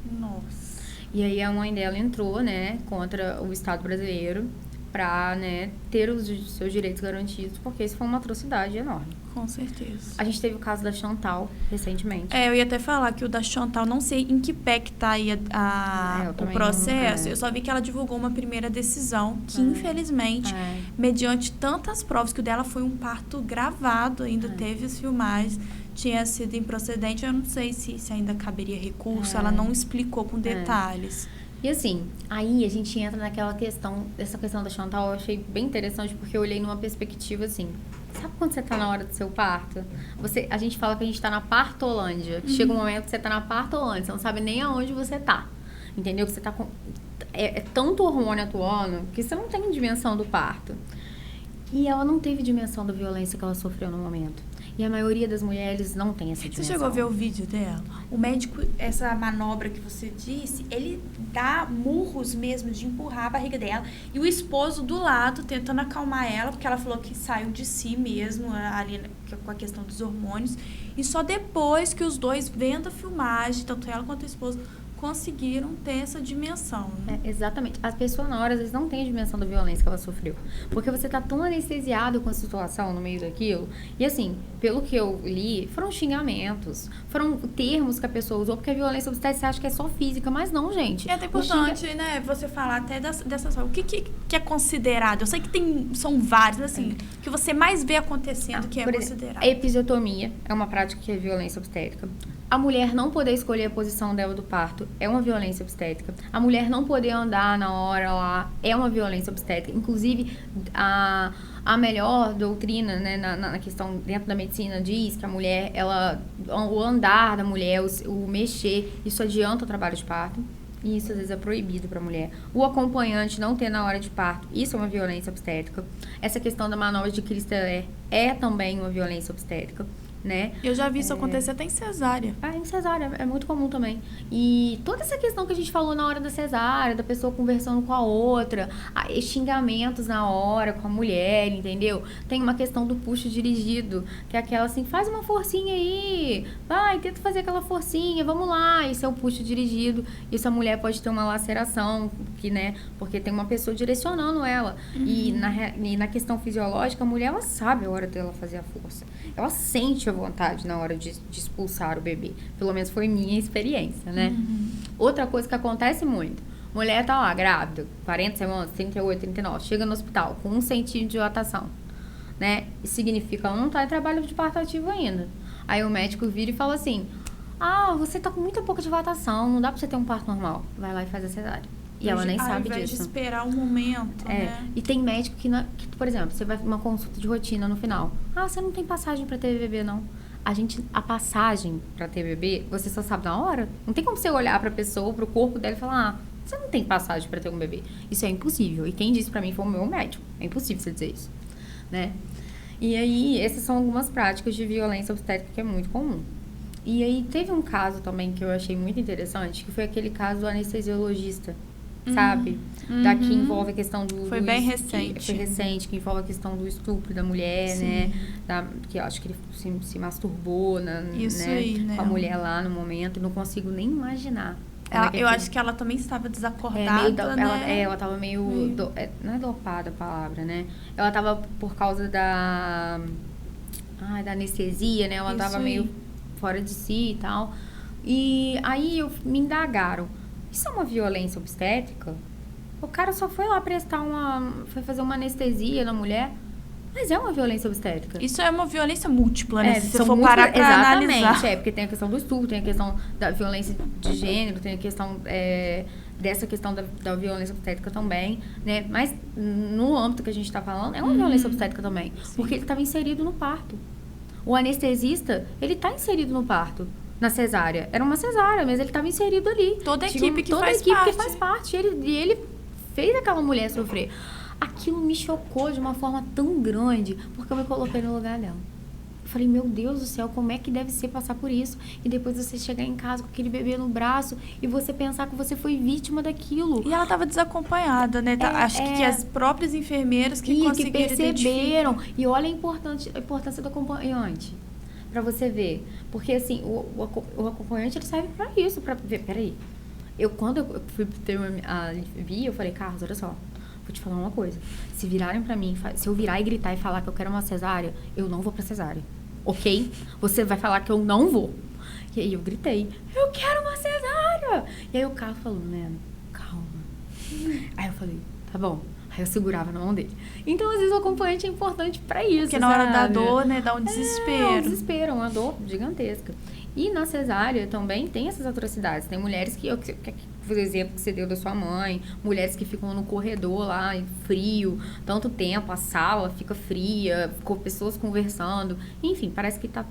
Nossa. E aí a mãe dela entrou, né, contra o Estado brasileiro para, né, ter os seus direitos garantidos, porque isso foi uma atrocidade enorme. Com certeza. A gente teve o caso da Chantal recentemente. Eu ia até falar que o da Chantal, não sei em que pé que tá aí o processo. Eu só vi que ela divulgou uma primeira decisão que, infelizmente, mediante tantas provas, que o dela foi um parto gravado, ainda teve as filmagens, tinha sido improcedente. Eu não sei se ainda caberia recurso, ela não explicou com detalhes. E assim, aí a gente entra naquela questão, essa questão da Chantal, eu achei bem interessante, porque eu olhei numa perspectiva assim, sabe quando você tá na hora do seu parto? A gente fala que a gente tá na partolândia, que chega um momento que você tá na partolândia, você não sabe nem aonde você tá, entendeu? Que você tá com... É tanto hormônio atuando, que você não tem dimensão do parto. E ela não teve dimensão da violência que ela sofreu no momento. E a maioria das mulheres não tem essa dimensão. Você chegou a ver o vídeo dela? O médico, essa manobra que você disse, ele dá murros mesmo de empurrar a barriga dela. E o esposo do lado tentando acalmar ela, porque ela falou que saiu de si mesmo, ali com a questão dos hormônios. E só depois que os dois, vendo a filmagem, tanto ela quanto o esposo, conseguiram ter essa dimensão. Né? Exatamente. As pessoas, na hora, às vezes, não têm a dimensão da violência que ela sofreu. Porque você tá tão anestesiado com a situação no meio daquilo. E, assim, pelo que eu li, foram xingamentos. Foram termos que a pessoa usou, porque a violência obstétrica você acha que é só física. Mas não, gente. É até importante, né, você falar até dessas formas. O que é considerado? Eu sei que são vários, assim, que você mais vê acontecendo que é considerado. A episiotomia é uma prática que é violência obstétrica. A mulher não poder escolher a posição dela do parto é uma violência obstétrica. A mulher não poder andar na hora lá é uma violência obstétrica. Inclusive, a melhor doutrina, né, na questão dentro da medicina diz que a mulher, o andar da mulher, o mexer, isso adianta o trabalho de parto. E isso às vezes é proibido para a mulher. O acompanhante não ter na hora de parto, isso é uma violência obstétrica. Essa questão da manobra de Christ-Ler é também uma violência obstétrica. Né? Eu já vi isso acontecer até em cesárea. Em cesárea, é muito comum também. E toda essa questão que a gente falou na hora da cesárea, da pessoa conversando com a outra, xingamentos na hora com a mulher, entendeu? Tem uma questão do puxo dirigido, que é aquela assim, faz uma forcinha aí, vai, tenta fazer aquela forcinha, vamos lá. Isso é o puxo dirigido. Isso a mulher pode ter uma laceração, né? Porque tem uma pessoa direcionando ela. E na questão fisiológica, a mulher, ela sabe a hora dela fazer a força. Ela sente a vontade na hora de expulsar o bebê. Pelo menos foi minha experiência, né? Outra coisa que acontece muito. Mulher tá lá, grávida, 40 semanas, 38, 39, chega no hospital com 1 centímetro de dilatação, né? Isso significa que ela não tá em trabalho de parto ativo ainda. Aí o médico vira e fala assim, você tá com muita pouca dilatação, não dá pra você ter um parto normal. Vai lá e faz a cesárea. E ela nem sabe disso. Ao invés de esperar um momento, né? E tem médico que, por exemplo, você vai uma consulta de rotina no final. Você não tem passagem pra ter bebê, não. A passagem pra ter bebê, você só sabe na hora. Não tem como você olhar pra pessoa, pro corpo dela e falar, você não tem passagem pra ter um bebê. Isso é impossível. E quem disse pra mim foi o meu médico. É impossível você dizer isso, né? E aí, essas são algumas práticas de violência obstétrica que é muito comum. E aí, teve um caso também que eu achei muito interessante, que foi aquele caso do anestesiologista. Sabe? Que envolve a questão do... Foi bem recente. Foi recente, que envolve a questão do estupro da mulher, né? Que eu acho que ele se masturbou, Isso aí, né? Com a mulher lá no momento. Não consigo nem imaginar. Eu acho que ela também estava desacordada, né? Ela estava meio... não é dopada a palavra, né? Ela estava por causa da anestesia, né? Ela estava meio fora de si e tal. E aí me indagaram. Isso é uma violência obstétrica? O cara só foi lá foi fazer uma anestesia na mulher, mas é uma violência obstétrica. Isso é uma violência múltipla, né? Se você for parar pra analisar. Porque tem a questão do estupro, tem a questão da violência de gênero, tem a questão dessa questão da violência obstétrica também, né? Mas no âmbito que a gente tá falando, é uma violência obstétrica também, porque ele estava inserido no parto. O anestesista, ele tá inserido no parto. Na cesárea. Era uma cesárea, mas ele estava inserido ali. Toda a equipe que faz parte. E ele fez aquela mulher sofrer. Aquilo me chocou de uma forma tão grande, porque eu me coloquei no lugar dela. Eu falei, meu Deus do céu, como é que deve ser passar por isso? E depois você chegar em casa com aquele bebê no braço e você pensar que você foi vítima daquilo. E ela estava desacompanhada, né? Acho que as próprias enfermeiras que conseguiram que perceberam. identificar. E olha a importância do acompanhante. Pra você ver. Porque, assim, o acompanhante, ele serve pra isso. Pra ver, peraí. Quando eu fui ter a Via, eu falei, Carlos, olha só. Vou te falar uma coisa. Se virarem pra mim, se eu virar e gritar e falar que eu quero uma cesárea, eu não vou pra cesárea. Ok? Você vai falar que eu não vou. E aí eu gritei, eu quero uma cesárea! E aí o Carlos falou, né, calma. Aí eu falei, tá bom. Aí eu segurava na mão dele. Então, às vezes, o acompanhante é importante pra isso, porque na hora da dor, né, dá um desespero. Um desespero, uma dor gigantesca. E na cesárea também tem essas atrocidades. Tem mulheres que, por exemplo, que você deu da sua mãe, mulheres que ficam no corredor lá, frio, tanto tempo, a sala fica fria, com pessoas conversando. Enfim, parece que o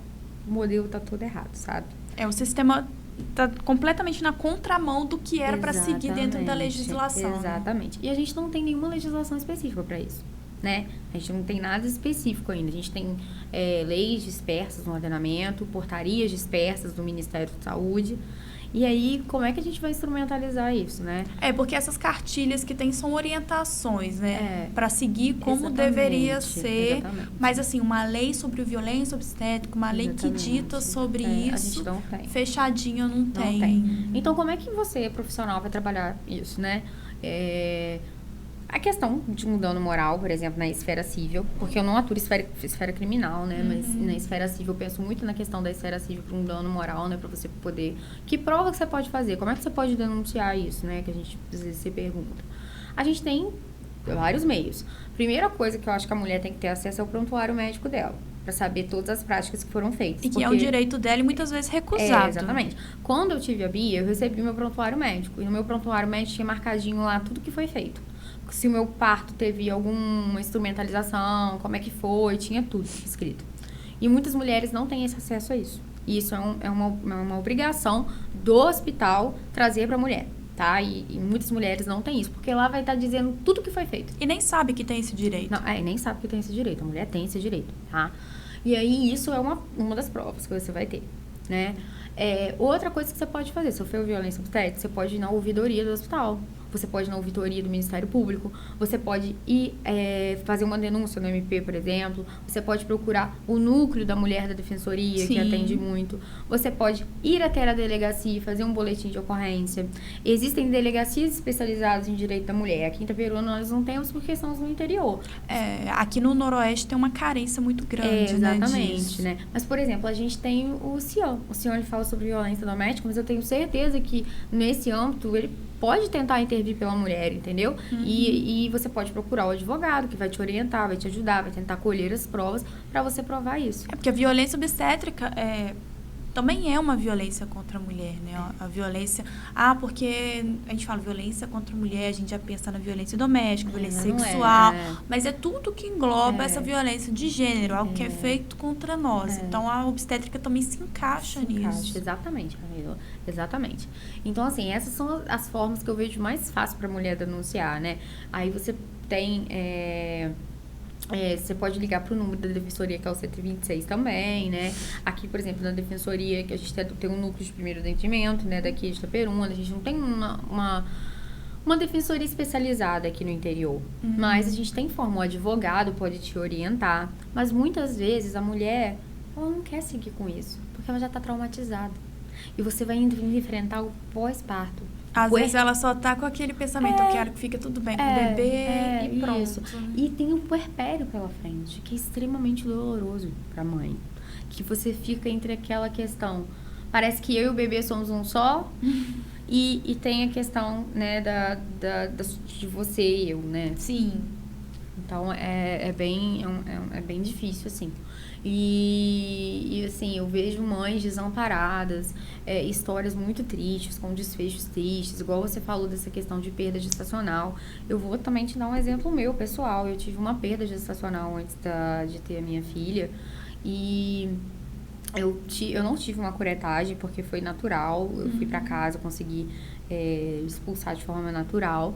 modelo tá todo errado, sabe? O sistema tá completamente na contramão do que era para seguir dentro da legislação. Exatamente. E a gente não tem nenhuma legislação específica para isso, né? A gente não tem nada específico ainda. A gente tem leis dispersas no ordenamento, portarias dispersas do Ministério da Saúde. E aí, como é que a gente vai instrumentalizar isso, né? Porque essas cartilhas que tem são orientações, né? Para seguir como deveria ser. Exatamente. Mas, assim, uma lei sobre violência obstétrica, uma lei que dita sobre isso, a gente não tem. Fechadinha não tem. Então, como é que você, profissional, vai trabalhar isso, né? A questão de um dano moral, por exemplo, na esfera civil, porque eu não aturo esfera criminal, né? Mas na esfera civil, eu penso muito na questão da esfera civil para um dano moral, né? Para você poder... Que prova que você pode fazer? Como é que você pode denunciar isso, né? Que a gente às vezes se pergunta. A gente tem vários meios. Primeira coisa que eu acho que a mulher tem que ter acesso é o prontuário médico dela, para saber todas as práticas que foram feitas. E que é um direito dela e muitas vezes recusado. Exatamente. Quando eu tive a Bia, eu recebi o meu prontuário médico. E no meu prontuário médico tinha marcadinho lá tudo que foi feito. Se o meu parto teve alguma instrumentalização, como é que foi, tinha tudo escrito. E muitas mulheres não têm esse acesso a isso. E isso é uma obrigação do hospital trazer para a mulher, tá? E muitas mulheres não têm isso, porque lá vai estar dizendo tudo que foi feito. E nem sabe que tem esse direito. Não, nem sabe que tem esse direito. A mulher tem esse direito, tá? E aí, isso é uma das provas que você vai ter, né? Outra coisa que você pode fazer, se sofreu violência obstétrica, você pode ir na ouvidoria do hospital. Você pode ir na ouvidoria do Ministério Público, você pode ir fazer uma denúncia no MP, por exemplo, você pode procurar o núcleo da mulher da defensoria, que atende muito, você pode ir até a delegacia e fazer um boletim de ocorrência. Existem delegacias especializadas em direito da mulher. Aqui em Itaperuna nós não temos porque somos no interior. Aqui no Noroeste tem uma carência muito grande, exatamente, né? Mas, por exemplo, a gente tem o CIAM. O CIAM ele fala sobre violência doméstica, mas eu tenho certeza que nesse âmbito ele pode tentar intervir pela mulher, entendeu? E você pode procurar o advogado que vai te orientar, vai te ajudar, vai tentar colher as provas para você provar isso. Porque a violência obstétrica também é uma violência contra a mulher, né? A violência... porque a gente fala violência contra a mulher, a gente já pensa na violência doméstica, violência sexual, mas é tudo que engloba essa violência de gênero, algo que é feito contra nós. Então, a obstétrica também se encaixa nisso. Exatamente, Camila. Exatamente. Então, assim, essas são as formas que eu vejo mais fácil para a mulher denunciar, né? Aí você tem... você pode ligar para o número da defensoria, que é o 126 também, né? Aqui, por exemplo, na defensoria, que a gente tem um núcleo de primeiro atendimento, né? Daqui de Itaperuna, a gente não tem uma defensoria especializada aqui no interior. Mas a gente tem forma, o advogado pode te orientar. Mas muitas vezes a mulher, ela não quer seguir com isso, porque ela já está traumatizada. E você vai enfrentar o pós-parto. Às vezes ela só tá com aquele pensamento, eu quero que fique tudo bem com o bebê e pronto. Isso. E tem um puerpério pela frente, que é extremamente doloroso pra mãe. Que você fica entre aquela questão, parece que eu e o bebê somos um só, e tem a questão, né, de você e eu, né? Sim. Então, é bem difícil, assim. E, assim, eu vejo mães desamparadas, histórias muito tristes, com desfechos tristes, igual você falou dessa questão de perda gestacional. Eu vou também te dar um exemplo meu, pessoal. Eu tive uma perda gestacional antes de ter a minha filha, e eu não tive uma curetagem, porque foi natural. Eu fui pra casa, consegui expulsar de forma natural.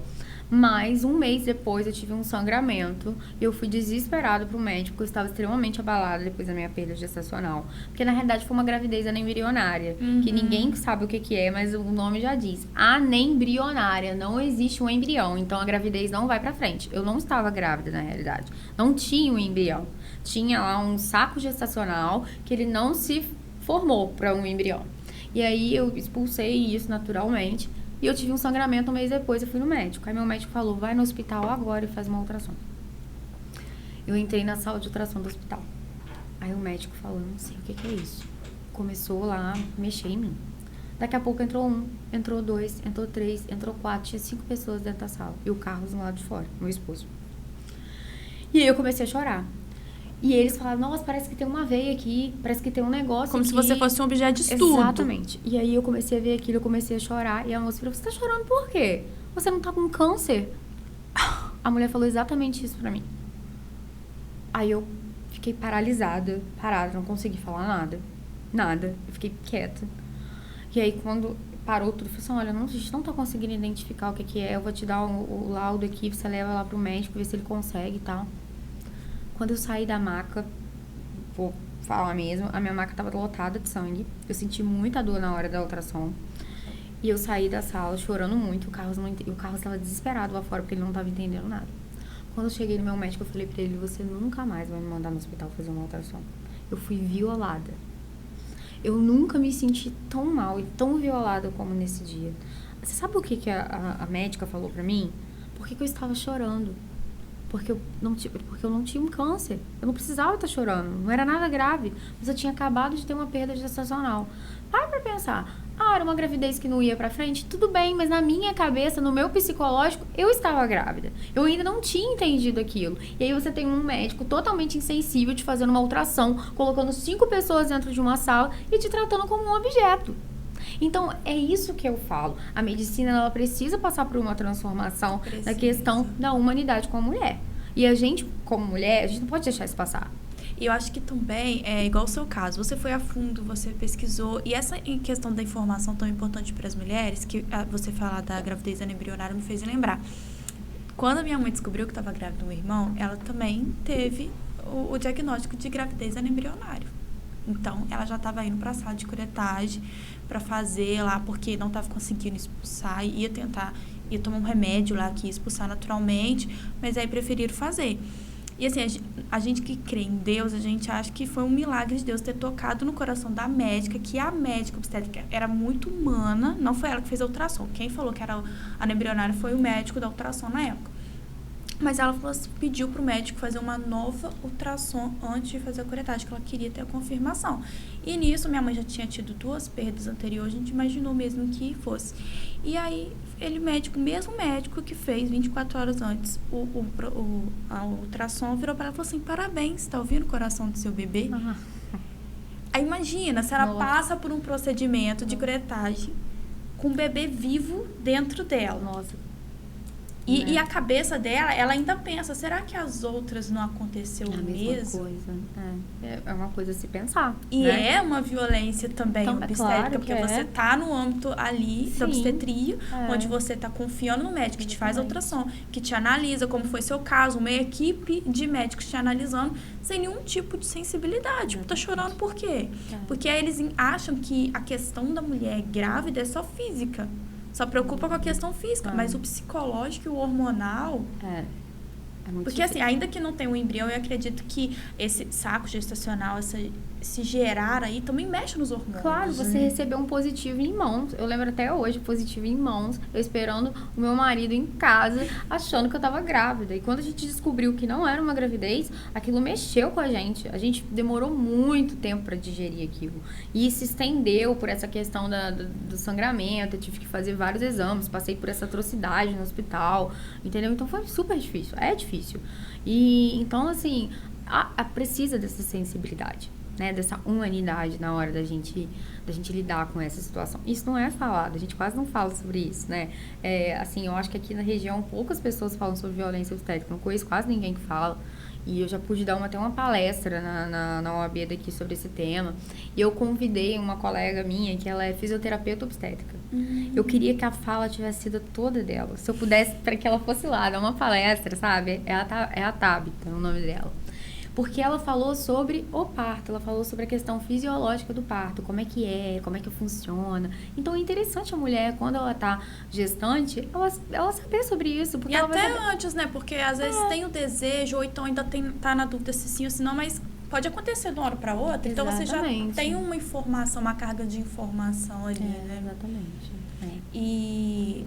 Mas 1 mês depois eu tive um sangramento e eu fui desesperada pro médico. Eu estava extremamente abalada depois da minha perda gestacional. Porque na realidade foi uma gravidez anembrionária, que ninguém sabe o que é, mas o nome já diz. Anembrionária, não existe um embrião, então a gravidez não vai pra frente. Eu não estava grávida na realidade, não tinha um embrião. Tinha lá um saco gestacional que ele não se formou para um embrião. E aí eu expulsei isso naturalmente. E eu tive um sangramento 1 mês depois, eu fui no médico. Aí meu médico falou, vai no hospital agora e faz uma ultrassom. Eu entrei na sala de ultrassom do hospital. Aí o médico falou, não sei o que é isso. Começou lá a mexer em mim. Daqui a pouco entrou 1, entrou 2, entrou 3, entrou 4. Tinha 5 pessoas dentro da sala. E o Carlos do lado de fora, meu esposo. E aí eu comecei a chorar. E eles falaram, nossa, parece que tem uma veia aqui, parece que tem um negócio Como aqui. se você fosse um objeto de estudo. Exatamente. E aí eu comecei a ver aquilo, eu comecei a chorar. E a moça falou, você tá chorando por quê? Você não tá com câncer? A mulher falou exatamente isso pra mim. Aí eu fiquei paralisada, não consegui falar nada. Eu fiquei quieta. E aí quando parou tudo, eu falei assim, olha, a gente não tá conseguindo identificar o que é, eu vou te dar o laudo aqui, você leva lá pro médico, ver se ele consegue e tal. Quando eu saí da maca, vou falar mesmo, a minha maca tava lotada de sangue. Eu senti muita dor na hora da ultrassom. E eu saí da sala chorando muito. O Carlos estava desesperado lá fora, porque ele não estava entendendo nada. Quando eu cheguei no meu médico, eu falei pra ele, você nunca mais vai me mandar no hospital fazer uma ultrassom. Eu fui violada. Eu nunca me senti tão mal e tão violada como nesse dia. Você sabe o que a médica falou pra mim? Por que eu estava chorando? Porque eu não tinha um câncer. Eu não precisava estar chorando. Não era nada grave. Mas eu tinha acabado de ter uma perda gestacional. Para pra pensar. Era uma gravidez que não ia pra frente? Tudo bem, mas na minha cabeça, no meu psicológico, eu estava grávida. Eu ainda não tinha entendido aquilo. E aí você tem um médico totalmente insensível te fazendo uma ultrassom, colocando 5 pessoas dentro de uma sala e te tratando como um objeto. Então, é isso que eu falo. A medicina, ela precisa passar por uma transformação na questão da humanidade com a mulher. E a gente, como mulher, a gente não pode deixar isso passar. E eu acho que também é igual o seu caso. Você foi a fundo, você pesquisou. E essa questão da informação tão importante para as mulheres, que você falar da gravidez anembrionária me fez lembrar. Quando a minha mãe descobriu que estava grávida do meu irmão, ela também teve o diagnóstico de gravidez anembrionária. Então, ela já estava indo para a sala de curetagem para fazer lá, porque não estava conseguindo expulsar, ia tomar um remédio lá que ia expulsar naturalmente, mas aí preferiram fazer. E assim, a gente que crê em Deus, a gente acha que foi um milagre de Deus ter tocado no coração da médica, que a médica obstétrica era muito humana, não foi ela que fez a ultrassom. Quem falou que era anembrionário foi o médico da ultrassom na época. Mas ela pediu pro médico fazer uma nova ultrassom antes de fazer a curetagem, que ela queria ter a confirmação. E nisso, minha mãe já tinha tido 2 perdas anteriores, a gente imaginou mesmo que fosse. E aí, o mesmo médico que fez 24 horas antes a ultrassom, virou para ela e falou assim, parabéns, tá ouvindo o coração do seu bebê? Uhum. Aí imagina, se ela passa por um procedimento de curetagem com o bebê vivo dentro dela. Nossa. E a cabeça dela, ela ainda pensa, será que as outras não aconteceu mesmo? É a mesma coisa. É uma coisa a se pensar. E né? é uma violência também obstétrica, claro porque você tá no âmbito ali da obstetria, onde você tá confiando no médico que te faz a ultrassom, que te analisa, como foi seu caso, uma equipe de médicos te analisando, sem nenhum tipo de sensibilidade. Tá chorando por quê? Porque aí eles acham que a questão da mulher grávida é só física. Só preocupa com a questão física, mas o psicológico e o hormonal... É muito porque assim, ainda que não tenha um embrião, eu acredito que esse saco gestacional, se gerar aí, também mexe nos hormônios. Claro, você recebeu um positivo em mãos. Eu lembro até hoje, positivo em mãos. Eu esperando o meu marido em casa, achando que eu tava grávida. E quando a gente descobriu que não era uma gravidez, aquilo mexeu com a gente. A gente demorou muito tempo para digerir aquilo. E se estendeu por essa questão do sangramento. Eu tive que fazer vários exames, passei por essa atrocidade no hospital, entendeu? Então foi super difícil, é difícil. E então, assim, precisa dessa sensibilidade. né, dessa humanidade na hora da gente lidar com essa situação. Isso não é falado, a gente quase não fala sobre isso, né? Assim, eu acho que aqui na região poucas pessoas falam sobre violência obstétrica, não conheço quase ninguém que fala. E eu já pude dar até uma palestra na OAB daqui sobre esse tema. E eu convidei uma colega minha, que ela é fisioterapeuta obstétrica. Eu queria que a fala tivesse sido toda dela. Se eu pudesse, para que ela fosse lá dar uma palestra, sabe? É a Tabita, o nome dela. Porque ela falou sobre o parto, ela falou sobre a questão fisiológica do parto, como é que funciona. Então é interessante a mulher, quando ela tá gestante, ela saber sobre isso. Porque e ela até vai antes, né? Porque às vezes tem o desejo, ou então ainda tá na dúvida se sim ou se não, mas pode acontecer de uma hora para outra. Então você já tem uma informação, uma carga de informação ali, né? Exatamente. E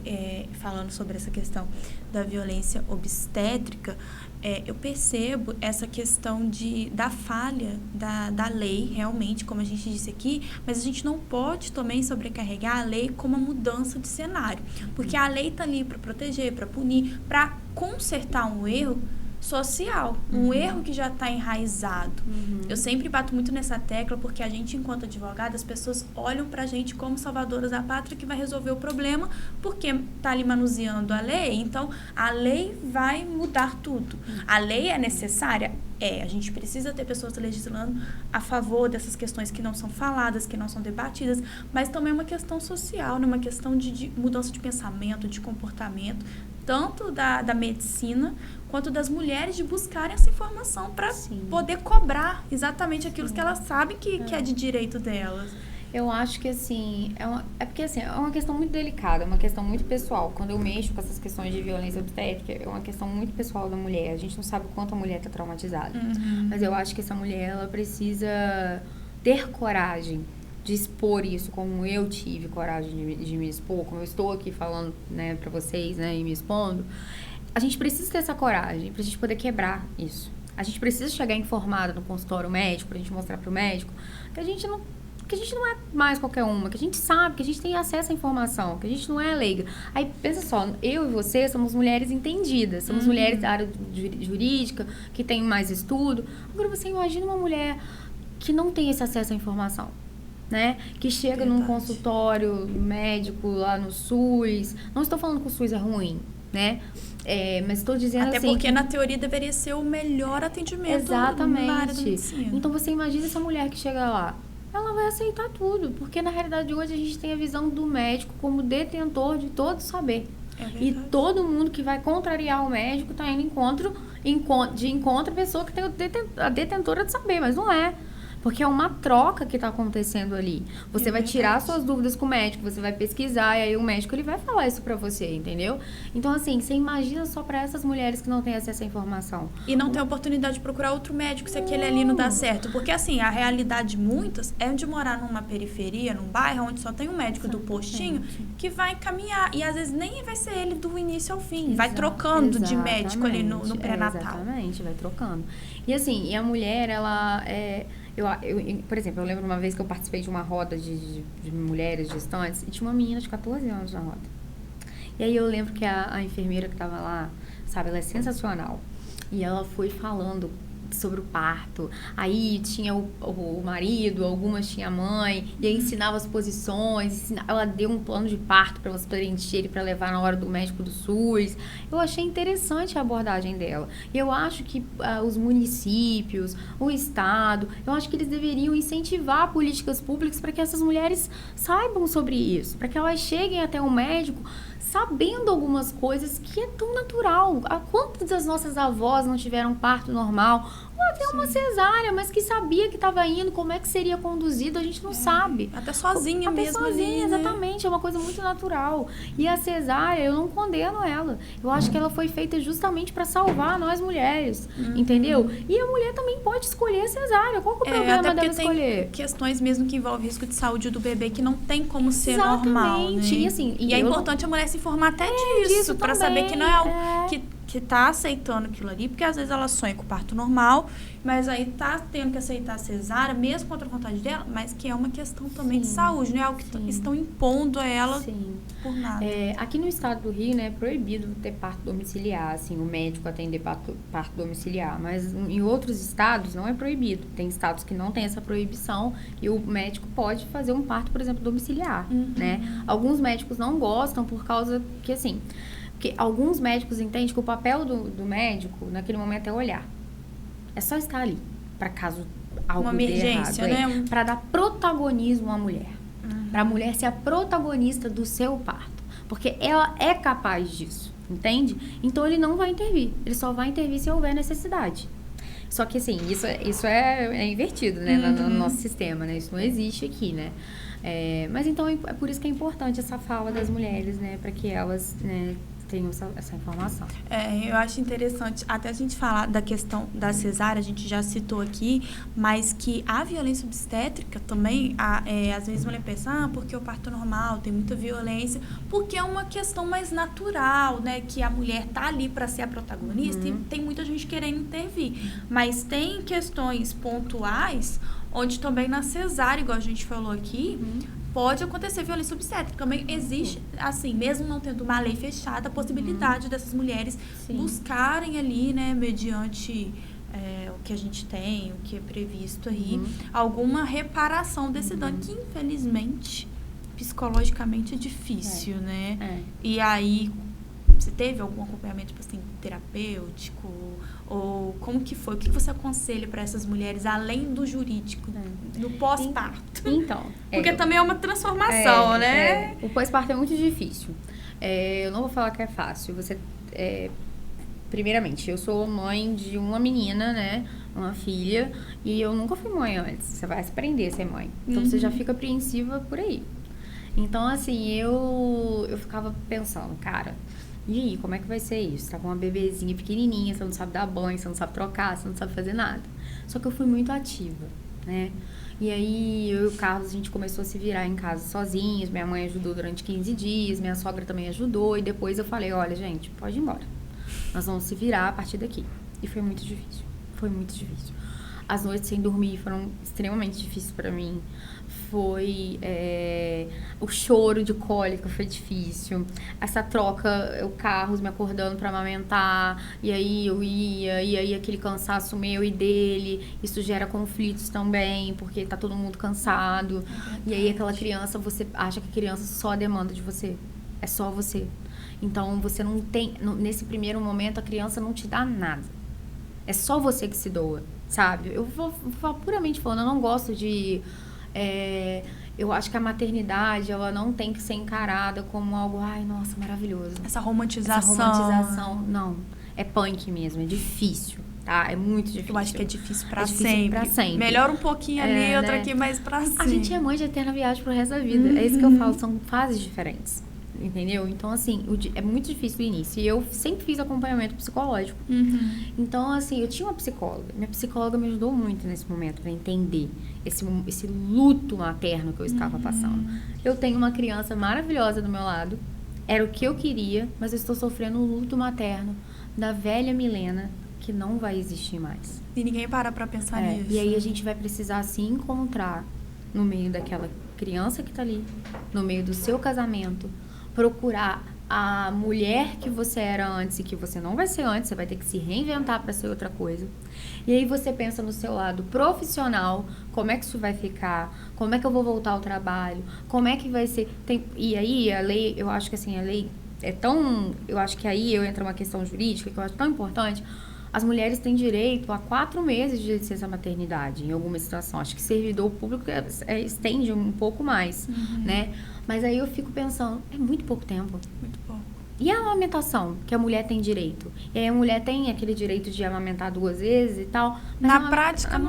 falando sobre essa questão da violência obstétrica, eu percebo essa questão da falha da lei, realmente, como a gente disse aqui, mas a gente não pode também sobrecarregar a lei com uma mudança de cenário, porque a lei está ali para proteger, para punir, para consertar um erro social, um erro que já está enraizado. Eu sempre bato muito nessa tecla porque a gente, enquanto advogada, as pessoas olham pra gente como salvadoras da pátria que vai resolver o problema porque tá ali manuseando a lei, então a lei vai mudar tudo. A lei é necessária? A gente precisa ter pessoas legislando a favor dessas questões que não são faladas, que não são debatidas, mas também é uma questão social, né? Uma questão de mudança de pensamento, de comportamento, tanto da medicina quanto das mulheres, de buscarem essa informação para poder cobrar exatamente aquilo que elas sabem que é de direito delas. Eu acho que, assim, porque, assim, é uma questão muito delicada, é uma questão muito pessoal. Quando eu mexo com essas questões de violência obstétrica, é uma questão muito pessoal da mulher. A gente não sabe o quanto a mulher está traumatizada. Mas eu acho que essa mulher, ela precisa ter coragem de expor isso, como eu tive coragem de me expor, como eu estou aqui falando, né, pra vocês, né, e me expondo. A gente precisa ter essa coragem pra gente poder quebrar isso. A gente precisa chegar informada no consultório médico, pra gente mostrar pro médico que a gente não é mais qualquer uma, que a gente sabe, que a gente tem acesso à informação, que a gente não é leiga. Aí, pensa só, eu e você somos mulheres entendidas, somos mulheres da área jurídica, que tem mais estudo. Agora, você imagina uma mulher que não tem esse acesso à informação, né? Que chega num consultório médico lá no SUS. Não estou falando que o SUS é ruim, né? Mas estou dizendo até assim... Até porque, na teoria, deveria ser o melhor atendimento na área da medicina. Então, você imagina essa mulher que chega lá. Ela vai aceitar tudo, porque na realidade hoje a gente tem a visão do médico como detentor de todo saber. E todo mundo que vai contrariar o médico está indo de encontro à pessoa que tem a detentora de saber, mas não é. Porque é uma troca que está acontecendo ali. Você vai tirar suas dúvidas com o médico, você vai pesquisar, e aí o médico ele vai falar isso pra você, entendeu? Então, assim, você imagina só pra essas mulheres que não têm acesso à informação. E não tem oportunidade de procurar outro médico se aquele ali não dá certo. Porque, assim, a realidade de muitas é de morar numa periferia, num bairro, onde só tem um médico do postinho que vai encaminhar. E, às vezes, nem vai ser ele do início ao fim. Vai trocando de médico ali no pré-natal. Exatamente, vai trocando. E, assim, a mulher, ela por exemplo, eu lembro uma vez que eu participei de uma roda de mulheres gestantes e tinha uma menina de 14 anos na roda. E aí eu lembro que a enfermeira que estava lá, sabe, ela é sensacional. E ela foi falando sobre o parto. Aí tinha o marido, algumas tinha a mãe, e aí ensinava as posições, ela deu um plano de parto para você preencher e para levar na hora do médico do SUS. Eu achei interessante a abordagem dela. E eu acho que os municípios, o Estado, eu acho que eles deveriam incentivar políticas públicas para que essas mulheres saibam sobre isso, para que elas cheguem até o médico sabendo algumas coisas que é tão natural. Quantas das nossas avós não tiveram parto normal? Ou até uma cesárea, mas que sabia que estava indo, como é que seria conduzido, a gente não sabe. Até sozinha mesmo. Até sozinha, ali, exatamente. É uma coisa muito natural. E a cesárea, eu não condeno ela. Eu acho que ela foi feita justamente para salvar nós mulheres, entendeu? E a mulher também pode escolher a cesárea. Qual que é o problema até dela escolher? Tem questões mesmo que envolvem risco de saúde do bebê que não tem como ser exatamente. normal, né? E assim, e é importante a mulher se informar até disso, para saber que não é algo que que tá aceitando aquilo ali, porque às vezes ela sonha com o parto normal, mas aí tá tendo que aceitar a cesárea, mesmo contra a vontade dela, mas que é uma questão também de saúde, não é algo que estão impondo a ela por nada. Aqui no estado do Rio, né, é proibido ter parto domiciliar, assim, o médico atender parto domiciliar, mas em outros estados não é proibido. Tem estados que não tem essa proibição e o médico pode fazer um parto, por exemplo, domiciliar, né? Alguns médicos não gostam por causa que, assim, porque alguns médicos entendem que o papel do médico naquele momento é olhar. É só estar ali, para caso algo uma emergência, dê errado, né? para dar protagonismo à mulher. Para a mulher ser a protagonista do seu parto. Porque ela é capaz disso, entende? Então ele não vai intervir. Ele só vai intervir se houver necessidade. Só que, assim, isso é invertido, né? No nosso sistema, né? Isso não existe aqui, né? Mas então é por isso que é importante essa fala das mulheres, né? Para que elas, né, tenham essa informação. Eu acho interessante até a gente falar da questão da cesárea, a gente já citou aqui, mas que a violência obstétrica também, às vezes a mulher pensa, porque o parto normal tem muita violência, porque é uma questão mais natural, né? Que a mulher tá ali para ser a protagonista e tem muita gente querendo intervir. Mas tem questões pontuais onde também na cesárea, igual a gente falou aqui, pode acontecer violência obstétrica. Também existe, assim, mesmo não tendo uma lei fechada, a possibilidade dessas mulheres buscarem ali, né, mediante o que a gente tem, o que é previsto aí, alguma reparação desse dano, que infelizmente, psicologicamente é difícil, né? E aí, você teve algum acompanhamento, tipo assim, terapêutico? Ou como que foi? O que você aconselha para essas mulheres, além do jurídico, no pós-parto? Então. Porque também é uma transformação, né? O pós-parto é muito difícil. Eu não vou falar que é fácil. Primeiramente, eu sou mãe de uma menina, né? Uma filha. E eu nunca fui mãe antes. Você vai aprender a ser mãe. Então, você já fica apreensiva por aí. Então, assim, eu ficava pensando, cara... E aí, como é que vai ser isso? Você tá com uma bebezinha pequenininha, você não sabe dar banho, você não sabe trocar, você não sabe fazer nada. Só que eu fui muito ativa, né? E aí, eu e o Carlos, a gente começou a se virar em casa sozinhos. Minha mãe ajudou durante 15 dias, minha sogra também ajudou. E depois eu falei, olha, gente, pode ir embora. Nós vamos se virar a partir daqui. E foi muito difícil. Foi muito difícil. As noites sem dormir foram extremamente difíceis pra mim. O choro de cólica foi difícil. Essa troca, o Carlos me acordando pra amamentar, e aí eu ia, e aí aquele cansaço meu e dele, isso gera conflitos também, porque tá todo mundo cansado. E aí aquela criança, você acha que a criança só demanda de você. É só você. Então você não tem, nesse primeiro momento a criança não te dá nada. É só você que se doa, sabe? Eu vou puramente falando, eu não gosto de... eu acho que a maternidade, ela não tem que ser encarada como algo, ai, nossa, maravilhoso. Essa romantização. Não. É punk mesmo, é difícil, tá? É muito difícil. Eu acho que é difícil pra sempre. Melhora um pouquinho ali, outra aqui, mas pra sempre. A gente é mãe de eterna viagem pro resto da vida. É isso que eu falo, são fases diferentes. Entendeu? Então, assim, é muito difícil o início. E eu sempre fiz acompanhamento psicológico. Então, assim, eu tinha uma psicóloga. Minha psicóloga me ajudou muito nesse momento para entender esse luto materno que eu estava passando. Eu tenho uma criança maravilhosa do meu lado. Era o que eu queria, mas eu estou sofrendo um luto materno da velha Milena, que não vai existir mais. E ninguém para pra pensar nisso. E aí a gente vai precisar se encontrar no meio daquela criança que tá ali, no meio do seu casamento, procurar a mulher que você era antes e que você não vai ser antes, você vai ter que se reinventar para ser outra coisa. E aí você pensa no seu lado profissional, como é que isso vai ficar, como é que eu vou voltar ao trabalho, como é que vai ser... E aí a lei, eu acho que assim, a lei é tão... Eu acho que aí entra uma questão jurídica que eu acho tão importante. As mulheres têm direito a 4 meses de licença maternidade, em alguma situação. Acho que servidor público estende um pouco mais, né? Mas aí eu fico pensando, é muito pouco tempo. Muito pouco. E a amamentação, que a mulher tem direito? E aí a mulher tem aquele direito de amamentar 2 vezes e tal. Mas na prática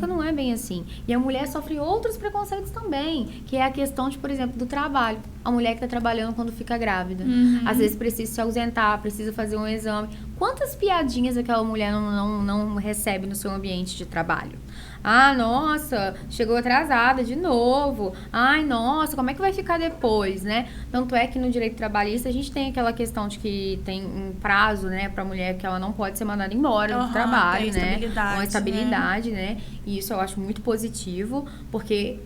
não é bem assim. E a mulher sofre outros preconceitos também, que é a questão de, por exemplo, do trabalho. a mulher que tá trabalhando quando fica grávida. Às vezes precisa se ausentar, precisa fazer um exame. Quantas piadinhas aquela mulher não recebe no seu ambiente de trabalho? Ah, nossa, chegou atrasada de novo. Ai, nossa, como é que vai ficar depois, né? Tanto é que no direito trabalhista a gente tem aquela questão de que tem um prazo, né, pra mulher que ela não pode ser mandada embora do trabalho, né? Uma estabilidade, né? E isso eu acho muito positivo, porque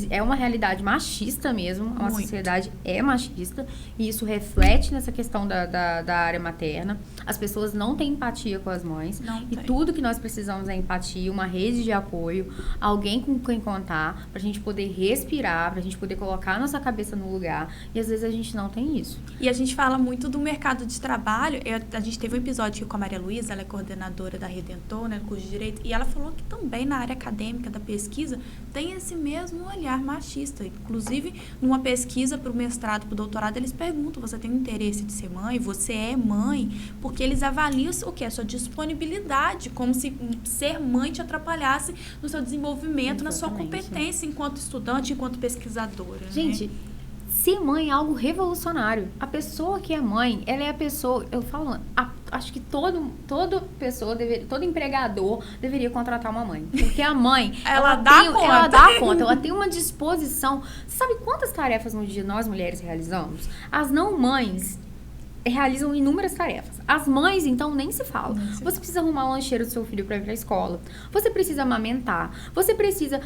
é uma realidade machista mesmo, a sociedade é machista, e isso reflete nessa questão da área materna. As pessoas não têm empatia com as mães, e tudo que nós precisamos é empatia, uma rede de apoio, alguém com quem contar, pra gente poder respirar, pra gente poder colocar a nossa cabeça no lugar, e às vezes a gente não tem isso. E a gente fala muito do mercado de trabalho. A gente teve um episódio com a Maria Luísa, ela é coordenadora da Redentor, né, no curso de Direito, e ela falou que também na área acadêmica da pesquisa tem esse mesmo olhar machista. Inclusive, numa pesquisa para o mestrado, para o doutorado, eles perguntam, você tem interesse de ser mãe? Você é mãe? Porque eles avaliam o que? A sua disponibilidade, como se ser mãe te atrapalhasse no seu desenvolvimento, na sua competência enquanto estudante, enquanto pesquisadora. Gente, né? Ser mãe é algo revolucionário. A pessoa que é mãe, ela é a pessoa... Eu falo, acho que toda pessoa, todo empregador deveria contratar uma mãe. Porque a mãe... ela dá conta. Ela tem uma disposição. Você sabe quantas tarefas no dia nós, mulheres, realizamos? As não mães realizam inúmeras tarefas. As mães, então, nem se fala. Você precisa arrumar o lancheiro do seu filho para ir para a escola. Você precisa amamentar. Você precisa...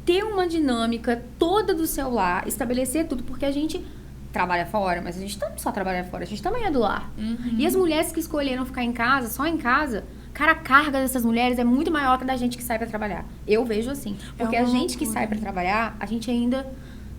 ter uma dinâmica toda do seu lar, estabelecer tudo, porque a gente trabalha fora, mas a gente não só trabalha fora, a gente também é do lar. E as mulheres que escolheram ficar em casa, só em casa, cara, a carga dessas mulheres é muito maior que da gente que sai pra trabalhar. Eu vejo assim. Porque a gente que sai pra trabalhar, a gente ainda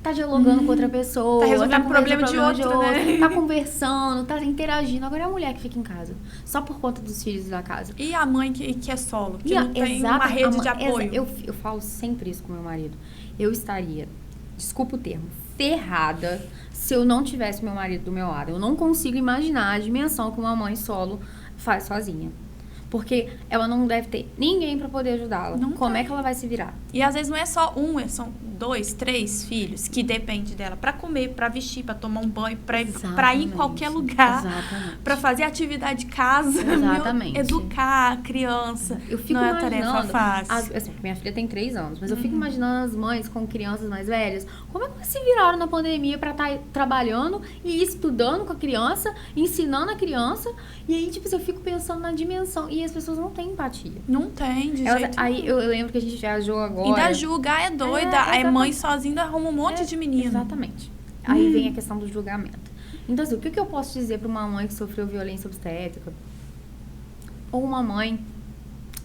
tá dialogando com outra pessoa. Tá resolvendo o problema de outro, né? Tá conversando, tá interagindo. Agora é a mulher que fica em casa. Só por conta dos filhos da casa. E a mãe que é solo, que não tem uma rede de apoio. Eu falo sempre isso com meu marido. Eu estaria, desculpa o termo, ferrada se eu não tivesse meu marido do meu lado. Eu não consigo imaginar a dimensão que uma mãe solo faz sozinha. Porque ela não deve ter ninguém pra poder ajudá-la. Como é que ela vai se virar? E às vezes não é só são 2, 3 filhos que dependem dela pra comer, pra vestir, pra tomar um banho, pra ir em qualquer lugar, pra fazer atividade de casa, educar a criança. Eu fico não é tarefa fácil. Assim, minha filha tem 3 anos, mas eu fico imaginando as mães com crianças mais velhas, como é que elas se viraram na pandemia pra estar trabalhando e estudando com a criança, ensinando a criança, e aí, tipo, eu fico pensando na dimensão. E as pessoas não têm empatia. Não tem, de jeito Aí eu lembro que a gente viajou agora. Ainda julgar é doida. É mãe sozinha, arruma um monte de menino. Exatamente. Aí vem a questão do julgamento. Então, assim, o que eu posso dizer para uma mãe que sofreu violência obstétrica? Ou uma mãe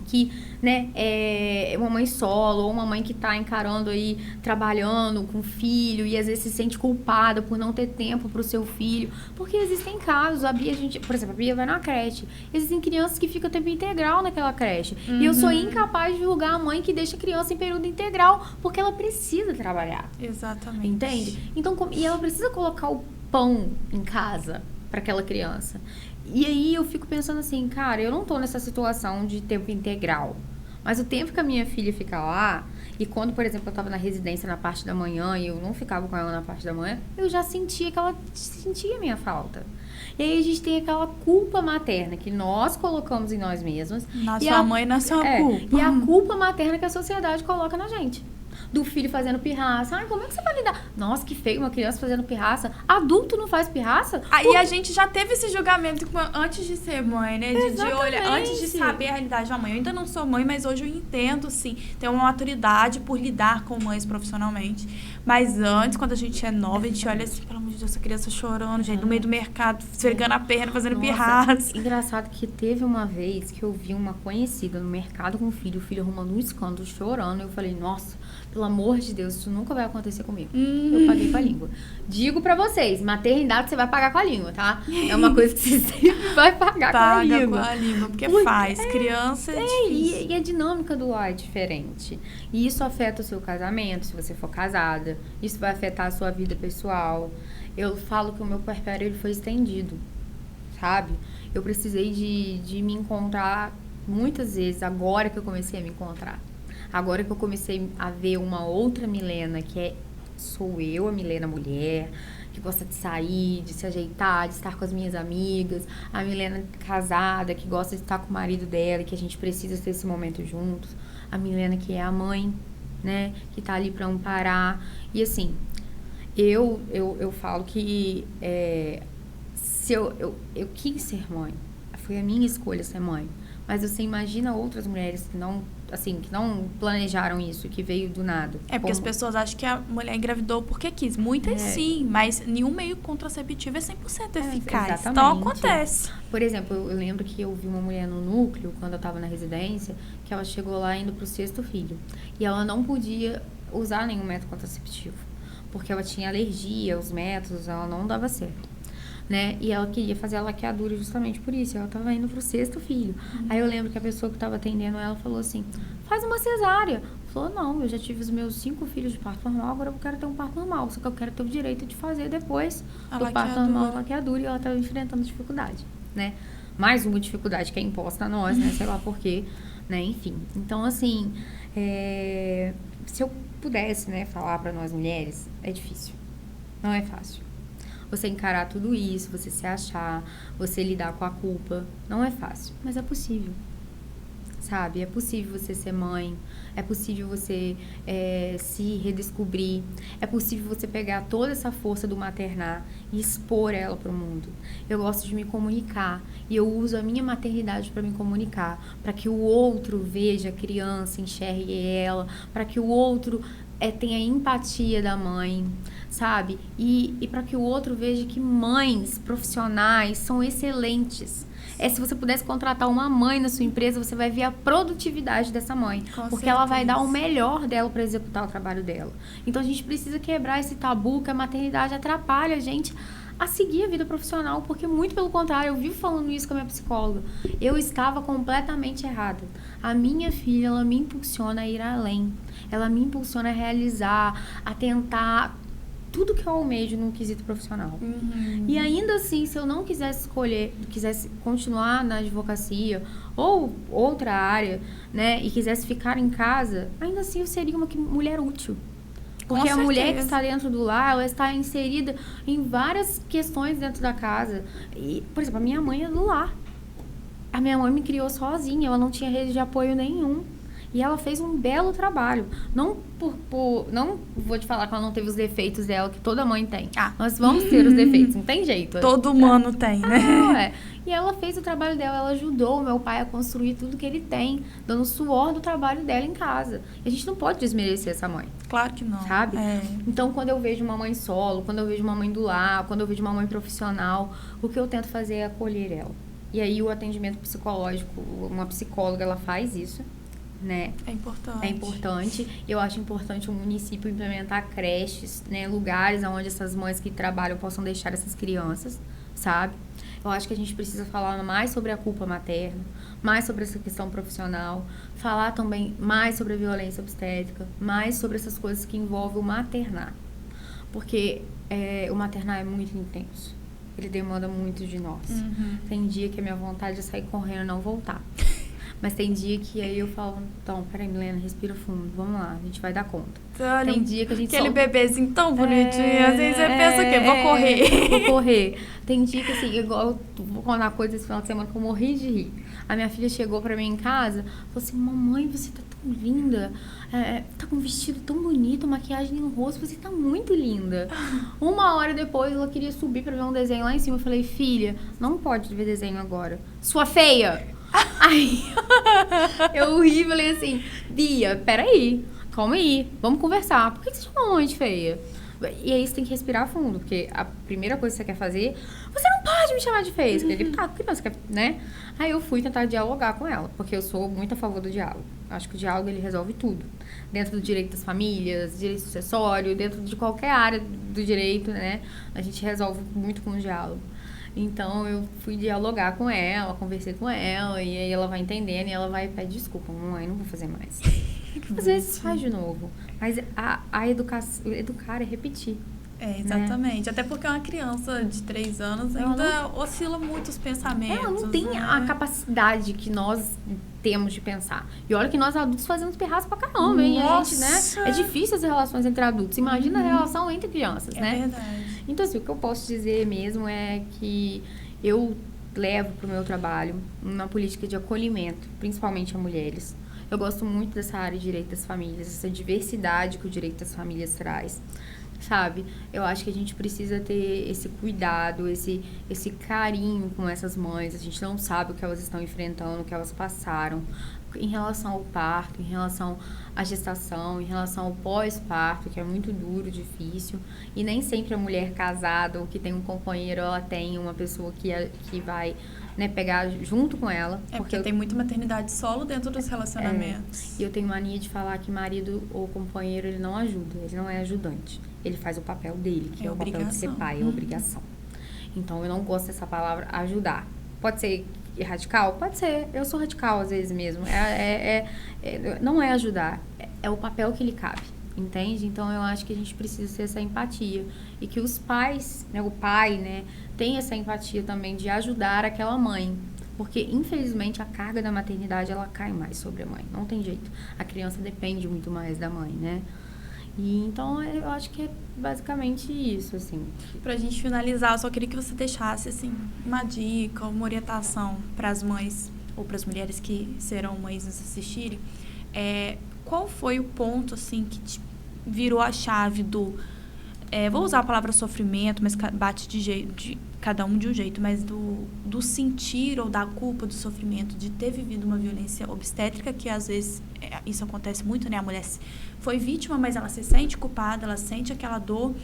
que, né, é uma mãe solo, ou uma mãe que tá encarando aí, trabalhando com filho, e às vezes se sente culpada por não ter tempo pro seu filho, porque existem casos, por exemplo, a Bia vai na creche, existem crianças que ficam tempo integral naquela creche, e eu sou incapaz de julgar a mãe que deixa a criança em período integral, porque ela precisa trabalhar. Exatamente. Entende? Então, e ela precisa colocar o pão em casa para aquela criança. E aí eu fico pensando assim, cara, eu não tô nessa situação de tempo integral. Mas o tempo que a minha filha fica lá, e quando, por exemplo, eu tava na residência na parte da manhã e eu não ficava com ela na parte da manhã, eu já sentia que ela sentia a minha falta. E aí a gente tem aquela culpa materna que nós colocamos em nós mesmos. Na sua mãe, na sua culpa. E a culpa materna que a sociedade coloca na gente. Do filho fazendo pirraça. Ai, como é que você vai lidar? Nossa, que feio, uma criança fazendo pirraça. Adulto não faz pirraça? Aí a gente já teve esse julgamento antes de ser mãe, né? De olhar, antes de saber a realidade de uma mãe. Eu ainda não sou mãe, mas hoje eu entendo, sim. Tenho uma maturidade por lidar com mães profissionalmente. Mas antes, quando a gente é nova, a gente olha assim, pelo amor de Deus, essa criança chorando, gente, no meio do mercado, esfregando a perna, fazendo pirraça. Engraçado que teve uma vez que eu vi uma conhecida no mercado com o filho arrumando um escândalo, chorando. Eu falei, nossa, pelo amor de Deus, isso nunca vai acontecer comigo. Eu paguei com a língua. Digo pra vocês, maternidade você vai pagar com a língua, tá? É uma coisa que você sempre vai pagar com a língua. Paga com a língua, porque faz. Criança é difícil. E a dinâmica do lar é diferente. E isso afeta o seu casamento, se você for casada. Isso vai afetar a sua vida pessoal. Eu falo que o meu puerpério ele foi estendido, sabe? Eu precisei de me encontrar muitas vezes, agora que eu comecei a me encontrar. Agora que eu comecei a ver uma outra Milena, sou eu, a Milena mulher, que que gosta de sair, de se ajeitar, de estar com as minhas amigas. A Milena casada, que gosta de estar com o marido dela, que a gente precisa ter esse momento juntos. A Milena que é a mãe, né? Que tá ali pra amparar. E assim, eu falo que se eu quis ser mãe. Foi a minha escolha ser mãe. Mas você imagina outras mulheres que não planejaram isso, que veio do nada. Porque as pessoas acham que a mulher engravidou porque quis. Muitas sim, mas nenhum meio contraceptivo é 100% eficaz. Exatamente. Então acontece. Por exemplo, eu lembro que eu vi uma mulher no núcleo, quando eu tava na residência, que ela chegou lá indo pro 6º filho. E ela não podia usar nenhum método contraceptivo. Porque ela tinha alergia aos métodos, ela não dava certo. Né? E ela queria fazer a laqueadura justamente por isso. Ela tava indo pro 6º filho. Aí eu lembro que a pessoa que tava atendendo ela falou assim, faz uma cesárea. Falou, não, eu já tive os meus 5 filhos de parto normal, agora eu quero ter um parto normal. Só que eu quero ter o direito de fazer depois do parto normal a laqueadura. E ela tava enfrentando dificuldade, né? Mais uma dificuldade que é imposta a nós, né? Sei lá por quê, né? Enfim. Então, assim, se eu pudesse, né, falar pra nós mulheres, é difícil. Não é fácil. Você encarar tudo isso, você se achar, você lidar com a culpa. Não é fácil, mas é possível. Sabe? É possível você ser mãe. É possível você se redescobrir. É possível você pegar toda essa força do maternar e expor ela para o mundo. Eu gosto de me comunicar. E eu uso a minha maternidade para me comunicar. Para que o outro veja a criança, enxergue ela. Para que o outro tenha empatia da mãe, sabe? E para que o outro veja que mães profissionais são excelentes. Se você pudesse contratar uma mãe na sua empresa, você vai ver a produtividade dessa mãe. Porque ela vai dar o melhor dela para executar o trabalho dela. Então a gente precisa quebrar esse tabu que a maternidade atrapalha a gente a seguir a vida profissional, porque muito pelo contrário, eu vivo falando isso com a minha psicóloga. Eu estava completamente errada. A minha filha, ela me impulsiona a ir além. Ela me impulsiona a realizar, a tentar tudo que eu almejo num quesito profissional. E ainda assim, se eu não quisesse quisesse continuar na advocacia ou outra área, né, e quisesse ficar em casa, ainda assim eu seria uma mulher útil. Porque a mulher que está dentro do lar, ela está inserida em várias questões dentro da casa. E, por exemplo, a minha mãe é do lar. A minha mãe me criou sozinha, ela não tinha rede de apoio nenhum. E ela fez um belo trabalho. Não vou te falar que ela não teve os defeitos dela, que toda mãe tem. Nós vamos ter os defeitos, não tem jeito. Todo humano tem, né? E ela fez o trabalho dela, ela ajudou o meu pai a construir tudo que ele tem, dando suor do trabalho dela em casa. E a gente não pode desmerecer essa mãe. Claro que não. Sabe? Então, quando eu vejo uma mãe solo, quando eu vejo uma mãe do lar, quando eu vejo uma mãe profissional, o que eu tento fazer é acolher ela. E aí, o atendimento psicológico, uma psicóloga, ela faz isso. Né? É importante. É importante. Eu acho importante o município implementar creches, né? Lugares onde essas mães que trabalham possam deixar essas crianças, sabe? Eu acho que a gente precisa falar mais sobre a culpa materna, mais sobre essa questão profissional, falar também mais sobre a violência obstétrica, mais sobre essas coisas que envolvem o maternar. Porque o maternar é muito intenso. Ele demanda muito de nós. Tem dia que a minha vontade é sair correndo e não voltar. Mas tem dia que aí eu falo, então, peraí, Milena, respira fundo, vamos lá, a gente vai dar conta. Olha, tem dia que a gente aquele bebezinho tão bonitinho, assim, você pensa o quê? Vou correr. Vou correr. Tem dia que, assim, igual eu vou contar uma coisa esse final de semana que eu morri de rir. A minha filha chegou pra mim em casa, falou assim, mamãe, você tá tão linda, tá com um vestido tão bonito, maquiagem no rosto, você tá muito linda. 1 hora depois, ela queria subir pra ver um desenho lá em cima, eu falei, filha, não pode ver desenho agora. Sua feia! Aí, eu ri e falei assim, Bia, peraí, calma aí, vamos conversar. Por que você chama a mamãe de feia? E aí você tem que respirar fundo, porque a primeira coisa que você quer fazer, você não pode me chamar de feia. Você quer, né? Aí eu fui tentar dialogar com ela, porque eu sou muito a favor do diálogo. Acho que o diálogo, ele resolve tudo. Dentro do direito das famílias, direito sucessório, dentro de qualquer área do direito, né? A gente resolve muito com o diálogo. Então, eu fui dialogar com ela, conversei com ela, e aí ela vai entendendo e ela vai pedir desculpa. Mamãe, não vou fazer mais. Às vezes faz de novo. Mas educar é repetir. Exatamente. Né? Até porque uma criança de 3 anos ainda oscila muito os pensamentos. Ela não tem a capacidade que nós temos de pensar. E olha que nós adultos fazemos pirraça pra caramba, hein? A gente, né? É difícil as relações entre adultos. Imagina a relação entre crianças, né? É verdade. Então, assim, o que eu posso dizer mesmo é que eu levo para o meu trabalho uma política de acolhimento, principalmente a mulheres. Eu gosto muito dessa área de direito das famílias, essa diversidade que o direito das famílias traz, sabe? Eu acho que a gente precisa ter esse cuidado, esse carinho com essas mães. A gente não sabe o que elas estão enfrentando, o que elas passaram em relação ao parto, em relação à gestação, em relação ao pós-parto, que é muito duro, difícil. E nem sempre a mulher casada ou que tem um companheiro, ela tem uma pessoa que vai, né, pegar junto com ela. Porque tem muita maternidade solo dentro dos relacionamentos. E eu tenho mania de falar que marido ou companheiro, ele não ajuda, ele não é ajudante. Ele faz o papel dele, que é o papel de ser pai, é obrigação. Então, eu não gosto dessa palavra ajudar. Pode ser radical? Pode ser. Eu sou radical às vezes mesmo. Não é ajudar, é o papel que lhe cabe, entende? Então, eu acho que a gente precisa ter essa empatia. E que os pais, né, o pai, né, tem essa empatia também de ajudar aquela mãe. Porque, infelizmente, a carga da maternidade, ela cai mais sobre a mãe. Não tem jeito. A criança depende muito mais da mãe, né? E, então, eu acho que é basicamente isso, assim. Pra gente finalizar, eu só queria que você deixasse, assim, uma dica, uma orientação para as mães ou para as mulheres que serão mães nos assistirem. Qual foi o ponto, assim, que te virou a chave do... vou usar a palavra sofrimento, mas bate de cada um de um jeito, mas do sentir ou da culpa do sofrimento de ter vivido uma violência obstétrica, que às vezes isso acontece muito, né? A mulher foi vítima, mas ela se sente culpada, ela sente aquela dor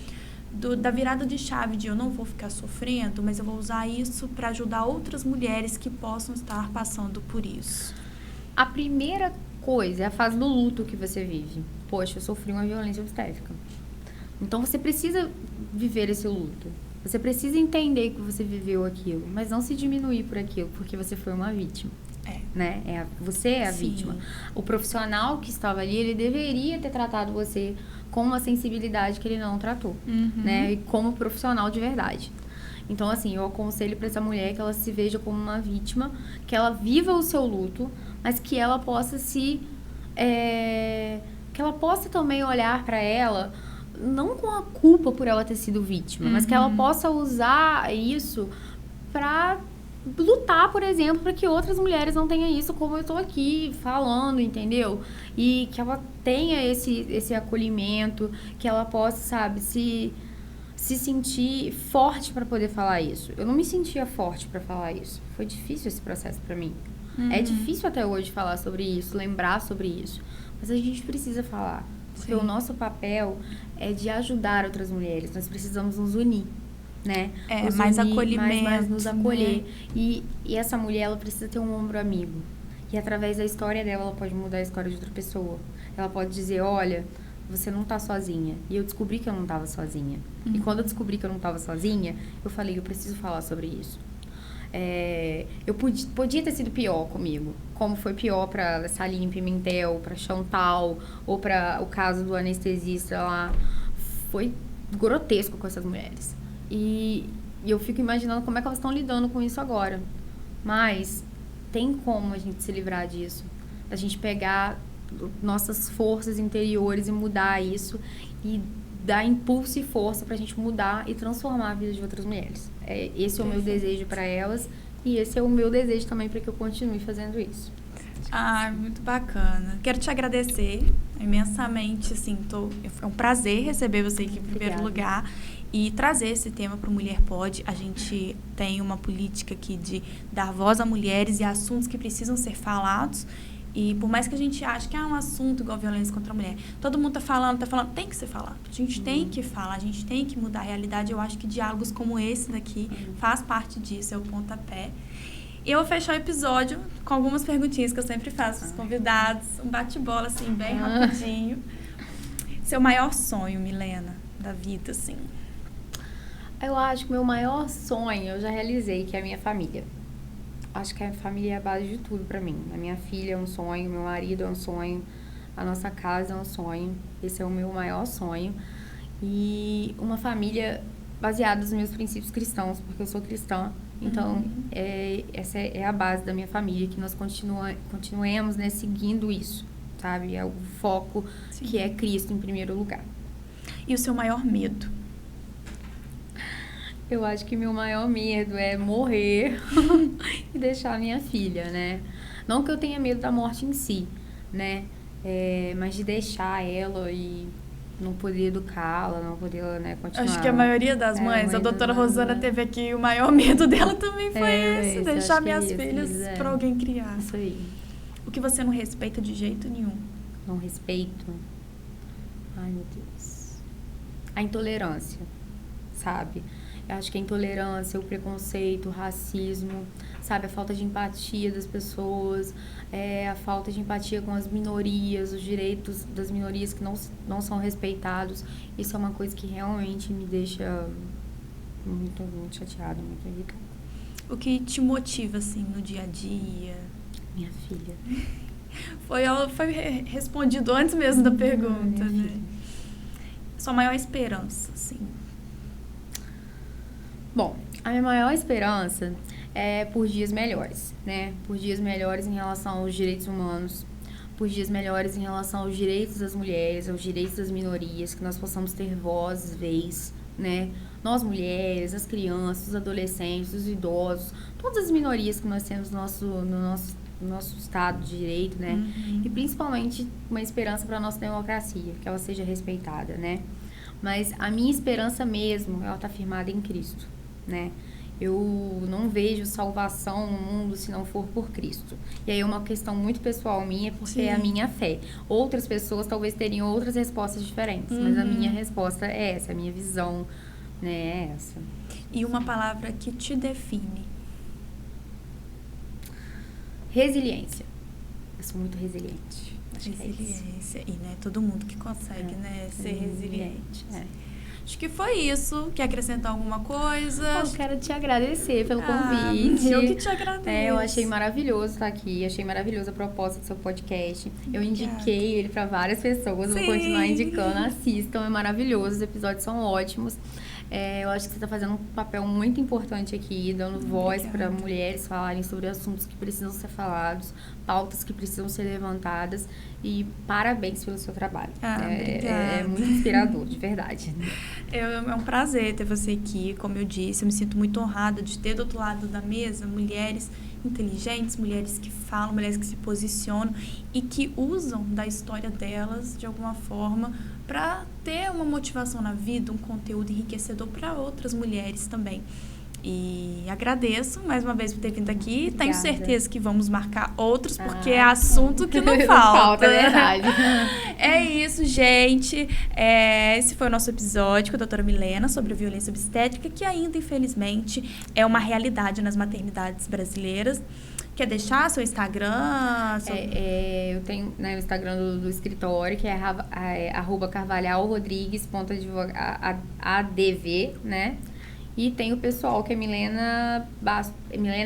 da virada de chave de eu não vou ficar sofrendo, mas eu vou usar isso para ajudar outras mulheres que possam estar passando por isso. A primeira coisa é a fase do luto que você vive. Poxa, eu sofri uma violência obstétrica. Então, você precisa viver esse luto. Você precisa entender que você viveu aquilo, mas não se diminuir por aquilo, porque você foi uma vítima. Né? Você é a Sim. vítima. O profissional que estava ali, ele deveria ter tratado você com uma sensibilidade que ele não tratou, né? E como profissional de verdade. Então, assim, eu aconselho para essa mulher que ela se veja como uma vítima, que ela viva o seu luto, mas que ela possa que ela possa também olhar para ela não com a culpa por ela ter sido vítima, mas que ela possa usar isso para lutar, por exemplo, para que outras mulheres não tenham isso, como eu estou aqui falando, entendeu? E que ela tenha esse acolhimento, que ela possa, sabe, se sentir forte para poder falar isso. Eu não me sentia forte para falar isso. Foi difícil esse processo para mim. É difícil até hoje falar sobre isso, lembrar sobre isso. Mas a gente precisa falar. Porque o nosso papel é de ajudar outras mulheres. Nós precisamos nos unir, né? Mais acolhimento. Mais nos acolher. Né? E essa mulher, ela precisa ter um ombro amigo. E através da história dela, ela pode mudar a história de outra pessoa. Ela pode dizer, olha, você não tá sozinha. E eu descobri que eu não tava sozinha. E quando eu descobri que eu não tava sozinha, eu falei, eu preciso falar sobre isso. Eu podia ter sido pior comigo, como foi pior para Saline Pimentel, para Chantal, ou para o caso do anestesista lá. Foi grotesco com essas mulheres. E eu fico imaginando como é que elas estão lidando com isso agora. Mas tem como a gente se livrar disso. A gente pegar nossas forças interiores e mudar isso e dar impulso e força pra gente mudar e transformar a vida de outras mulheres. Esse é o meu desejo para elas e esse é o meu desejo também para que eu continue fazendo isso. Muito bacana. Quero te agradecer imensamente, assim, é um prazer receber você aqui em primeiro lugar e trazer esse tema para o Mulher Pode. A gente tem uma política aqui de dar voz a mulheres e a assuntos que precisam ser falados. E por mais que a gente ache que é um assunto igual violência contra a mulher, todo mundo tá falando, tem que ser falado. A gente tem que falar, a gente tem que mudar a realidade. Eu acho que diálogos como esse daqui faz parte disso, é o pontapé. Eu vou fechar o episódio com algumas perguntinhas que eu sempre faço para os convidados. Um bate-bola, assim, bem rapidinho. Seu maior sonho, Milena, da vida, assim? Eu acho que o meu maior sonho eu já realizei, que é a minha família. Acho que a família é a base de tudo pra mim. A minha filha é um sonho, meu marido é um sonho, a nossa casa é um sonho. Esse é o meu maior sonho. E uma família baseada nos meus princípios cristãos, porque eu sou cristã. Então, essa é a base da minha família, que nós continuemos, né, seguindo isso, sabe? É o foco que é Cristo em primeiro lugar. E o seu maior medo? Eu acho que meu maior medo é morrer e deixar a minha filha, né? Não que eu tenha medo da morte em si, né? Mas de deixar ela e não poder educá-la, não poder, né, continuar. Acho que a maioria das mães, a doutora Rosana teve aqui, o maior medo dela também foi esse, deixar minhas filhas pra alguém criar. Isso aí. O que você não respeita de jeito nenhum? Não respeito? Ai, meu Deus. A intolerância, sabe? Eu acho que a intolerância, o preconceito, o racismo, sabe? A falta de empatia das pessoas, a falta de empatia com as minorias, os direitos das minorias que não são respeitados. Isso é uma coisa que realmente me deixa muito, muito chateada, muito irritada. O que te motiva, assim, no dia a dia? Minha filha. Foi respondido antes mesmo da pergunta, né? Filha. Sua maior esperança, assim? Bom, a minha maior esperança é por dias melhores, né? Por dias melhores em relação aos direitos humanos, por dias melhores em relação aos direitos das mulheres, aos direitos das minorias, que nós possamos ter voz, vez, né? Nós mulheres, as crianças, os adolescentes, os idosos, todas as minorias que nós temos no nosso Estado de Direito, né? Uhum. E principalmente uma esperança para a nossa democracia, que ela seja respeitada, né? Mas a minha esperança mesmo, ela está firmada em Cristo, né? Eu não vejo salvação no mundo se não for por Cristo. E aí é uma questão muito pessoal minha, porque é a minha fé. Outras pessoas talvez teriam outras respostas diferentes, mas a minha resposta é essa, a minha visão, né, é essa. E uma palavra que te define? Resiliência. Eu sou muito resiliente. Acho Resiliência. E não é todo mundo que consegue, né, ser resiliente. Acho que foi isso. Quer acrescentar alguma coisa? Eu quero te agradecer pelo convite. Eu que te agradeço. Eu achei maravilhoso estar aqui. Achei maravilhosa a proposta do seu podcast. Eu indiquei ele para várias pessoas. Vou continuar indicando. Assistam, é maravilhoso. Os episódios são ótimos. Eu acho que você está fazendo um papel muito importante aqui, dando voz para mulheres falarem sobre assuntos que precisam ser falados, pautas que precisam ser levantadas. E parabéns pelo seu trabalho. É muito inspirador, de verdade. É um prazer ter você aqui. Como eu disse, eu me sinto muito honrada de ter do outro lado da mesa mulheres inteligentes, mulheres que falam, mulheres que se posicionam e que usam da história delas de alguma forma para ter uma motivação na vida, um conteúdo enriquecedor para outras mulheres também. E agradeço mais uma vez por ter vindo aqui. Obrigada. Tenho certeza que vamos marcar outros, porque é assunto que não falta. É verdade. É isso, gente. Esse foi o nosso episódio com a doutora Milena sobre a violência obstétrica, que ainda, infelizmente, é uma realidade nas maternidades brasileiras. Quer deixar seu Instagram? Eu tenho, né, o Instagram do escritório, que é @carvalhalrodrigues.adv, né? E tem o pessoal, que é Milena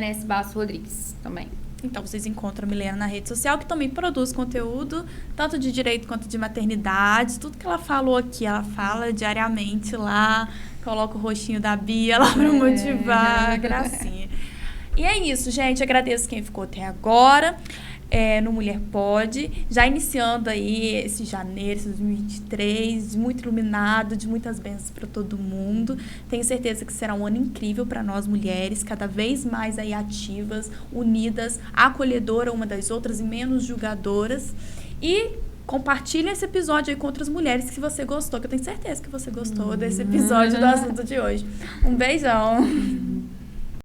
S. Basso Rodrigues também. Então, vocês encontram a Milena na rede social, que também produz conteúdo, tanto de direito quanto de maternidade. Tudo que ela falou aqui, ela fala diariamente lá, coloca o rostinho da Bia lá para motivar, gracinha. E é isso, gente. Agradeço quem ficou até agora no Mulher Pode. Já iniciando aí esse janeiro, esse 2023, muito iluminado, de muitas bênçãos para todo mundo. Tenho certeza que será um ano incrível para nós mulheres, cada vez mais aí ativas, unidas, acolhedoras uma das outras e menos julgadoras. E compartilhe esse episódio aí com outras mulheres que você gostou, que eu tenho certeza que você gostou desse episódio do assunto de hoje. Um beijão!